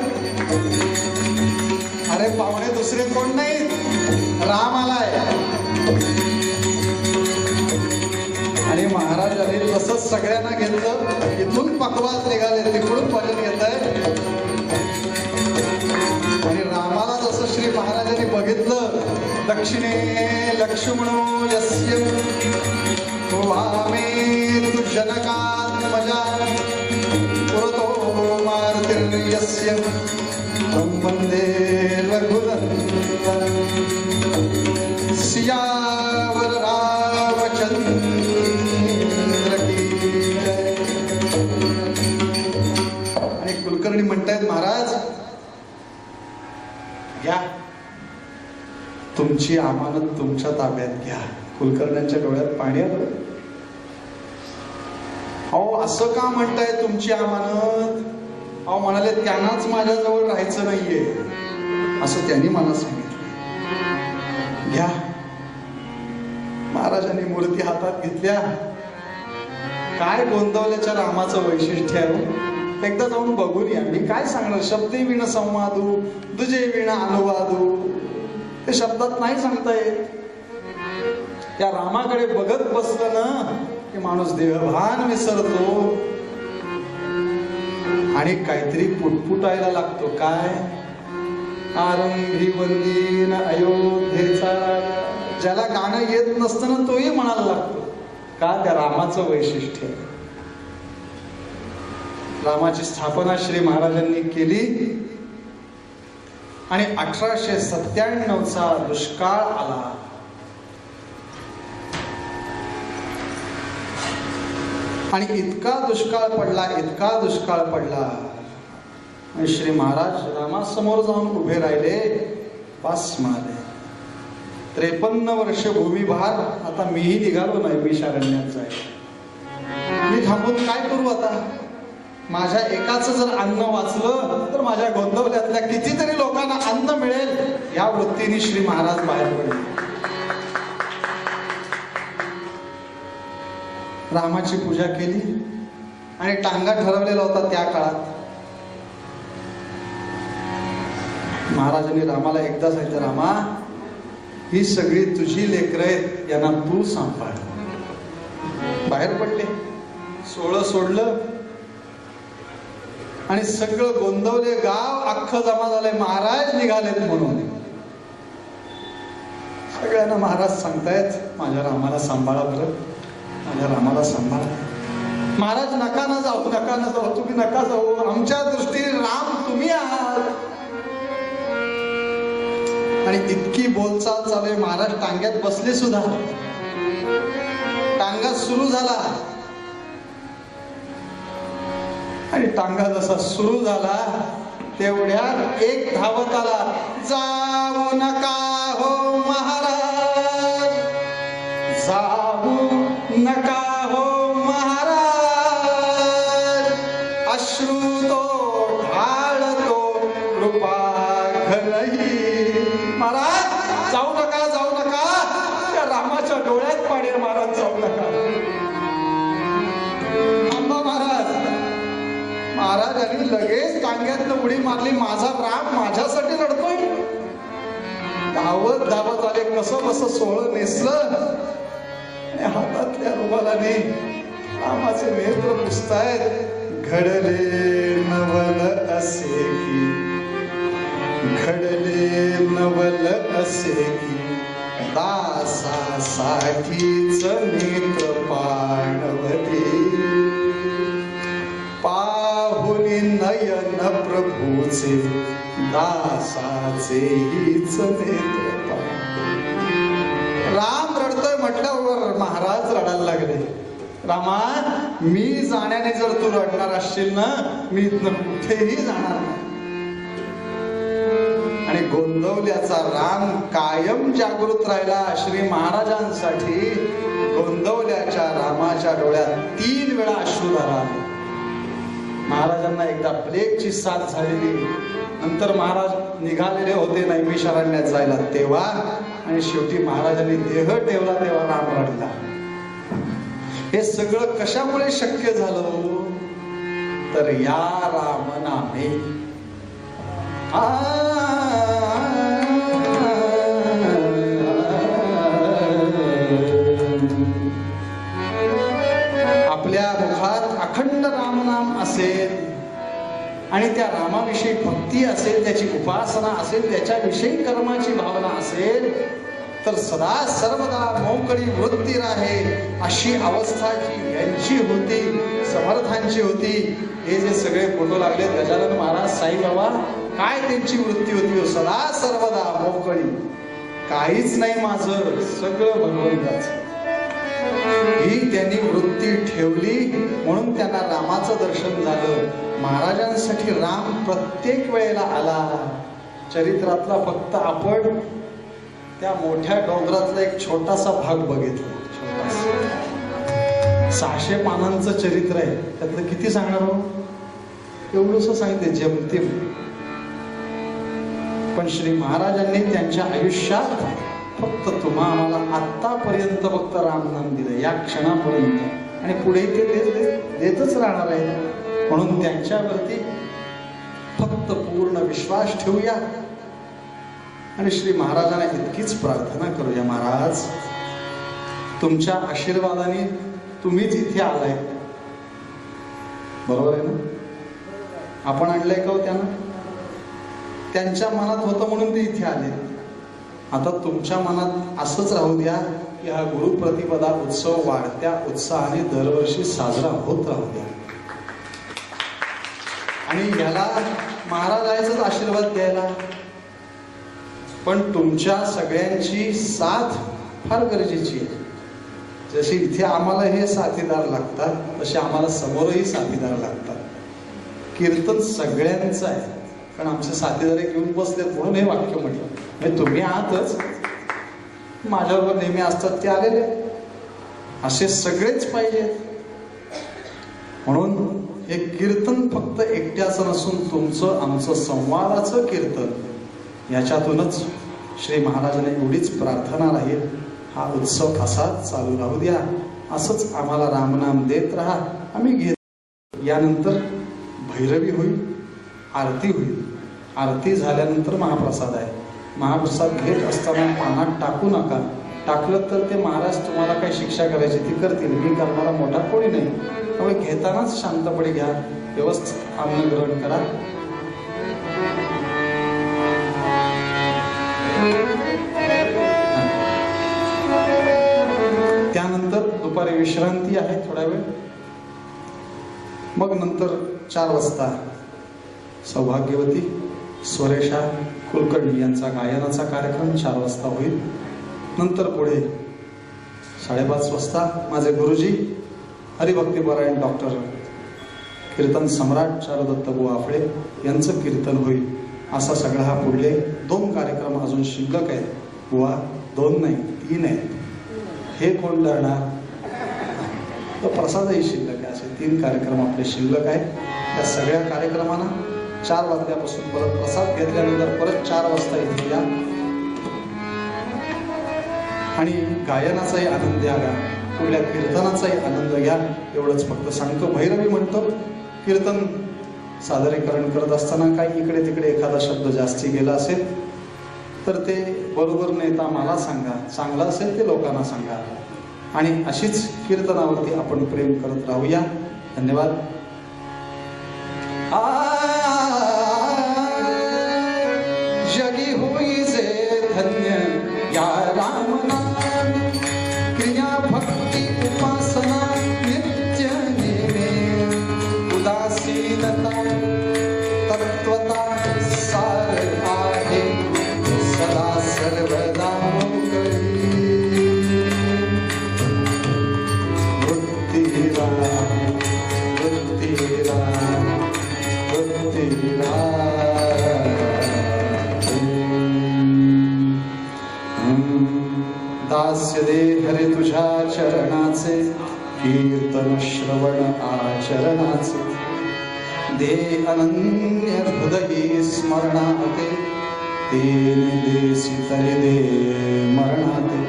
अरे पाहुणे दुसरे कोण नाही, राम आलाय. आणि महाराजांनी तसंच सगळ्यांना घेतलं. इथून पकवाज निघाले, तिकडून भजन घेत आहे. आणि रामाला जसं श्री महाराजांनी बघितलं, दक्षिणे लक्ष्मणो यस्य वामे तु जनकात्मजा पुरतो मारुतिर्यस्य तं वन्दे रघुनन्दनं सियावर रामचंद्र की जय. आणि कुलकर्णी म्हणतायत, महाराज घ्या, तुमची अमानत तुमच्या ताब्यात घ्या. कुलकर्ण्यांच्या डोळ्यात पाणी आलं. अहो असं का म्हणताय तुमची अमानत? अहो म्हणाले, त्यांनाच माझ्याजवळ राहायचं नाहीये असं त्यांनी मला सांगितलं. घ्या. महाराजांनी मूर्ती हातात घेतल्या. काय गोंदवल्याच्या रामाचं वैशिष्ट्य आहे, एकदा जाऊन बघून या. मी काय सांगणार, शब्दे विण संवादू दुजे विण अनुवादू, ते शब्दात नाही सांगता येत. त्या रामाकडे बघत बसलं ना की माणूस देहभान विसरतो आणि काहीतरी पुटपुटायला लागतो. काय? आरंभी वंदीन अयोध्येचा. ज्याला गाणं येत नसतं ना तोही म्हणायला लागतो. का? त्या रामाचं वैशिष्ट्य. रामाची स्थापना श्री महाराजांनी केली आणि 1897चा दुष्काळ आला. आणि इतका दुष्काळ पडला आणि श्री महाराज रामासमोर जाऊन उभे राहिले. पास म्हणाले, 53 वर्ष भूमिभार, आता मीही निघालो नाही, मी शरण्यात जाईल. मी थांबून काय करू आता? माझ्या एकाच जर अन्न वाचलं तर माझ्या गोंदवल्यातल्या कितीतरी लोकांना अन्न मिळेल, या वृत्तीने श्री महाराज बाहेर पडले. रामाची पूजा केली आणि टांगा ठरवलेला होता त्या काळात. महाराजांनी रामाला एकदा सांगितलं, रामा ही सगळी तुझी लेकरं आहेत, यांना तू सांभाळ. बाहेर पडले, सोहळं सोडलं आणि सगळं गोंदवले गाव अख्खं जमा झालंय महाराज निघालेत म्हणून. सगळ्यांना महाराज सांगतायत, माझ्या रामाला सांभाळा बरं, माझ्या रामाला सांभाळा. महाराज नका ना जाऊ, तुम्ही नका जाऊ, आमच्या दृष्टीने राम तुम्ही आहात. आणि इतकी बोलचाल चालू आहे. महाराज टांग्यात बसले सुद्धा. टांगा सुरू झाला आणि टांगा जसा सुरू झाला तेवढ्यात एक धावत आला. जाऊ नका हो महाराज, जाऊ नका हो महाराज, अश्रू तो ढाळतो कृपा घनही. महाराज जाऊ नका, जाऊ नका. त्या रामाच्या डोळ्यात पाणी. महाराज जाऊ नका. थांबा महाराज. महाराजांनी लगेच टांग्यातनं उडी मारली. माझा राम माझ्यासाठी लढतोय. धावत धावत आले, कसं बस सोहळं नेसलं आणि हातातल्या रुमालाने रामाचे नेत्र पुसतायत. घडले नवल असे की, घडले नवल असे की, दासासाठीच नेत्र पाणवले. पाहुनी नयन प्रभूचे, दासाचे हीच नेत्र पाण. राम रडतोय म्हटल्यावर महाराज रडायला लागले. रामा, मी जाण्याने जर तू रडणार असशील ना, मी इथनं कुठेही जाणार नाही. आणि गोंदवल्याचा राम कायम जागृत राहिला. श्री महाराजांसाठी गोंदवल्याच्या रामाच्या डोळ्यात 3 वेळा अश्रुधारा आली. महाराजांना एकदा प्लेगची साथ झालेली, नंतर महाराज निघालेले होते नैमिषारण्यात जायला तेव्हा, आणि शेवटी महाराजांनी देह ठेवला तेव्हा राम रडला. हे सगळं कशामुळे शक्य झालं? तर या राम नामे आपल्या मुखात अखंड रामनाम असेल आणि त्या रामाविषयी भक्ती असेल, त्याची उपासना असेल, त्याच्याविषयी कर्माची भावना असेल, तर सदा सर्वदा मोकळी वृत्ती राहे अशी अवस्था जी यांची होती, समर्थांची होती. हे जे सगळे फोटो लागले गजानन महाराज, साईबाबा, काय त्यांची वृत्ती होती? सदा सर्वदा मोकळी, काहीच नाही माझं, सगळं भगवंताचं. ही त्यांनी वृत्ती ठेवली म्हणून त्यांना रामाचं दर्शन झालं. महाराजांसाठी राम प्रत्येक वेळेला आला. चरित्रातला फक्त आपण त्या मोठ्या डोंगरातला एक छोटासा भाग बघितला. छोटासा 600 पानांचं चरित्र आहे, त्यातलं किती सांगणार हो? एवढंसं सांगितलं जेमतेम. पण श्री महाराजांनी त्यांच्या आयुष्यात फक्त तुम्हा आम्हाला आत्तापर्यंत फक्त रामनाम दिलं, या क्षणापर्यंत, आणि पुढे ते देतच राहणार आहे. म्हणून त्यांच्यावरती फक्त पूर्ण विश्वास ठेवूया आणि श्री महाराजांना इतकीच प्रार्थना करूया, महाराज तुमच्या आशीर्वादाने तुम्हीच इथे आलाय. बरोबर आहे ना? आपण आणलंय का हो त्यांना? त्यांच्या मनात होतं म्हणून ते इथे आले. आता तुमच्या मनात असंच राहू द्या की हा गुरुप्रतिपदा उत्सव वाढत्या उत्साहाने दरवर्षी साजरा होत राहू द्या. आणि याला महाराजांचाच आशीर्वाद द्यायला पण तुमच्या सगळ्यांची साथ फार गरजेची आहे. जशी इथे आम्हाला हे साथीदार लागतात, तसे आम्हाला समोरही साथीदार लागतात. कीर्तन सगळ्यांचं आहे, पण आमचे साथीदार घेऊन बसलेत म्हणून हे वाक्य म्हटलं. म्हणजे तुम्ही आहातच, माझ्याबरोबर नेहमी असतात ते आलेले, असे सगळेच पाहिजेत. म्हणून हे कीर्तन फक्त एकट्याचं नसून तुमचं आमचं संवादाचं कीर्तन, याच्यातूनच श्री महाराजांना एवढीच प्रार्थना राहील, हा उत्सव असाच चालू राहू द्या, असंच आम्हाला रामनाम देत राहा, आम्ही घेत. यानंतर भैरवी होईल, आरती होईल. आरती झाल्यानंतर महाप्रसाद आहे. महाप्रसाद घेत असताना पानात टाकू नका. टाकलं तर ते महाराज तुम्हाला काही शिक्षा करायची ती करतील, मी करणारा मोठा कोणी नाही. त्यामुळे घेतानाच शांतपणे घ्या, व्यवस्थित अन्न ग्रहण करा. त्यानंतर दुपारी विश्रांती आहे थोडा वेळ. मग नंतर 4 वाजता सौभाग्यवती स्वरेशा कुलकर्णी यांचा गायनाचा कार्यक्रम 4 वाजता होईल. नंतर पुढे 5:30 वाजता माझे गुरुजी हरिभक्तीपरायण डॉक्टर कीर्तन सम्राट चारुदत्त बुवा आफळे यांचं कीर्तन होईल. असा सगळा हा पुढले 2 कार्यक्रम अजून शिल्लक आहेत. बुवा 2 नाही 3 आहेत. हे कोण धरणार? तो प्रसादही शिल्लक आहे. असे 3 कार्यक्रम आपले शिल्लक आहेत. त्या सगळ्या कार्यक्रमांना 4 वाजल्यापासून परत प्रसाद घेतल्यानंतर परत 4 वाजता इथे या आणि गायनाचाही आनंद घ्या, कुठल्या कीर्तनाचाही आनंद घ्या. एवढंच फक्त सांगतो. भैरवी म्हणतो कीर्तन सादरीकरण करत असताना काही इकडे तिकडे एखादा शब्द जास्ती गेला असेल तर ते बरोबर नेता मला सांगा, चांगला असेल ते लोकांना सांगा. आणि अशीच कीर्तनावरती आपण प्रेम करत राहूया. धन्यवाद. जगी होई जे धन्य या रामनाम, क्रिया भक्ती उपासना नित्य नेमे, उदासीनता तत्वता सार आहे सदा सर्वदा मोकळी. वृत्तीरा वृत्तीरा वृत्तीरा दास्य दे हरे तुझ्या चरणाचे, कीर्तन श्रवण आचरणाचे, दे अनन्य हृदयी स्मरणाते, तेने देसी तरी दे मरणाते.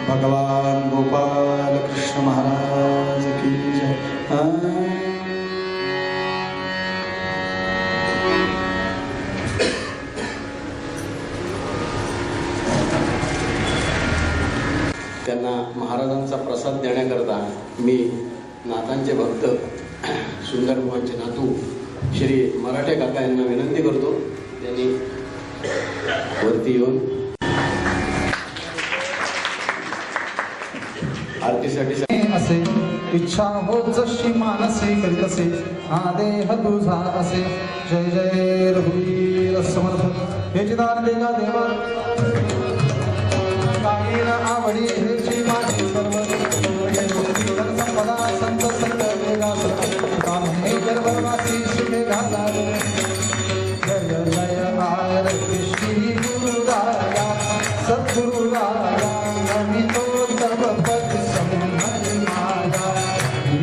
भगवान गोपाल कृष्ण महाराज की जय. महाराजांचा प्रसाद देण्याकरता मी नाथांचे भक्त सुंदरमोहनचे नातू श्री मराठे काका यांना विनंती करतो, त्यांनी वरती येऊन आरतीसाठी असे इच्छा हो जशी मानसे करीतसे हा देह तुझा असे. जय जय रघुवीर समर्थ हे चिदान देगा देवा काहीन आवडी हेची माझी सर्व संपदा संत संत देगा हे गर्भवासी सुखे घाला. जय जय आर श्री गुरुराया सद्गुरुराया नमितो तव पद समहरि माया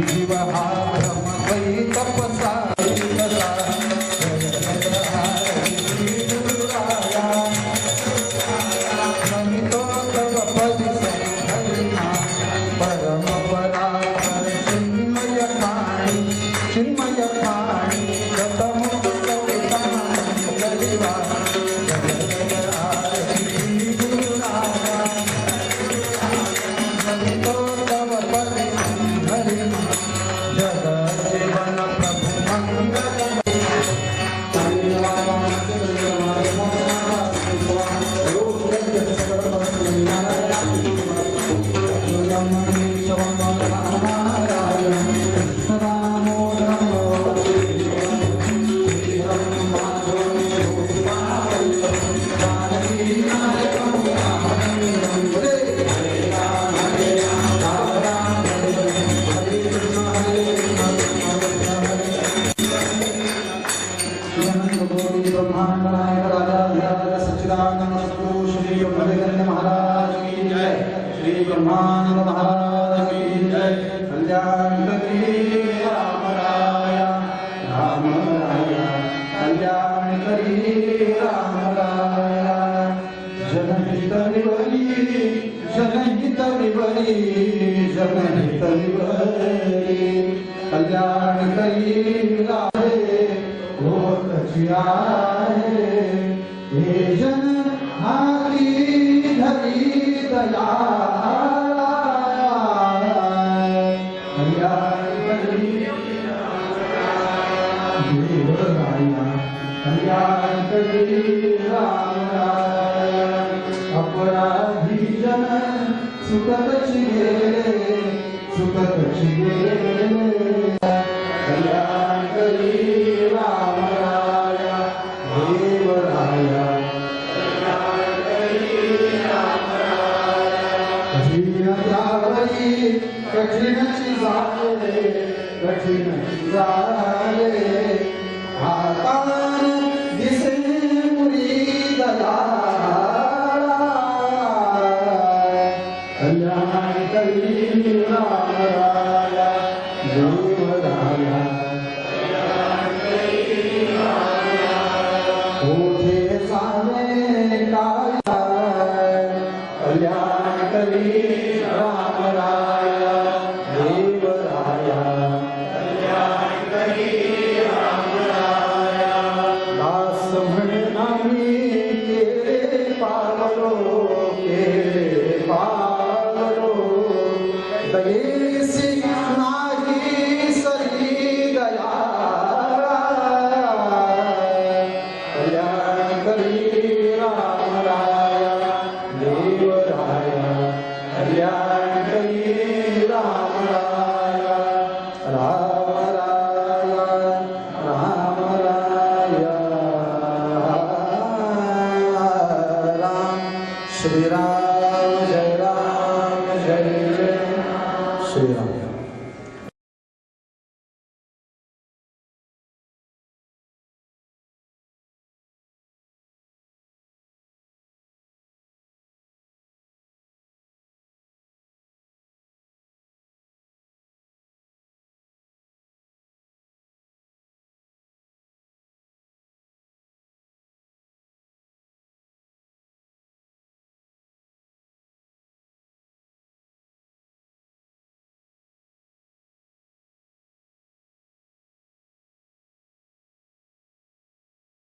जीव हा ब्रह्म वै तपसा नमितो तव पद समहरि परम परात्पर चिन्मय खाणी गतमुक्त गरीवा श्री ब्रह्मानंद महाराज की जय. कल्याण करी राम राया राम राया कल्याण करी राम राया. जनहित विवरी जनहित विवरी जनहित विवरी कल्याण करी राहे होत आहे. हे जन हाती धरी दया कल्याण करी देवराया कल्याण करी राम राया. अपराधी जन सुखदची गेले सुखदची गेले कल्याण करी राम राया देवराया. कठीणची झाले कठीणची झाले हातान दिसे मुरी दया कल्याण करी राम राया देवराया. ओठे चाले काय कल्याण करी राम राया देवराया. कल्याण करी राम राया. दास म्हणे आम्ही केले पावलो दयेसी नाही सरी दया कल्याण करी राम राया देवराया. कल्याण करी राम राया राम राया राम राया राम. श्री राम जय श्री राम.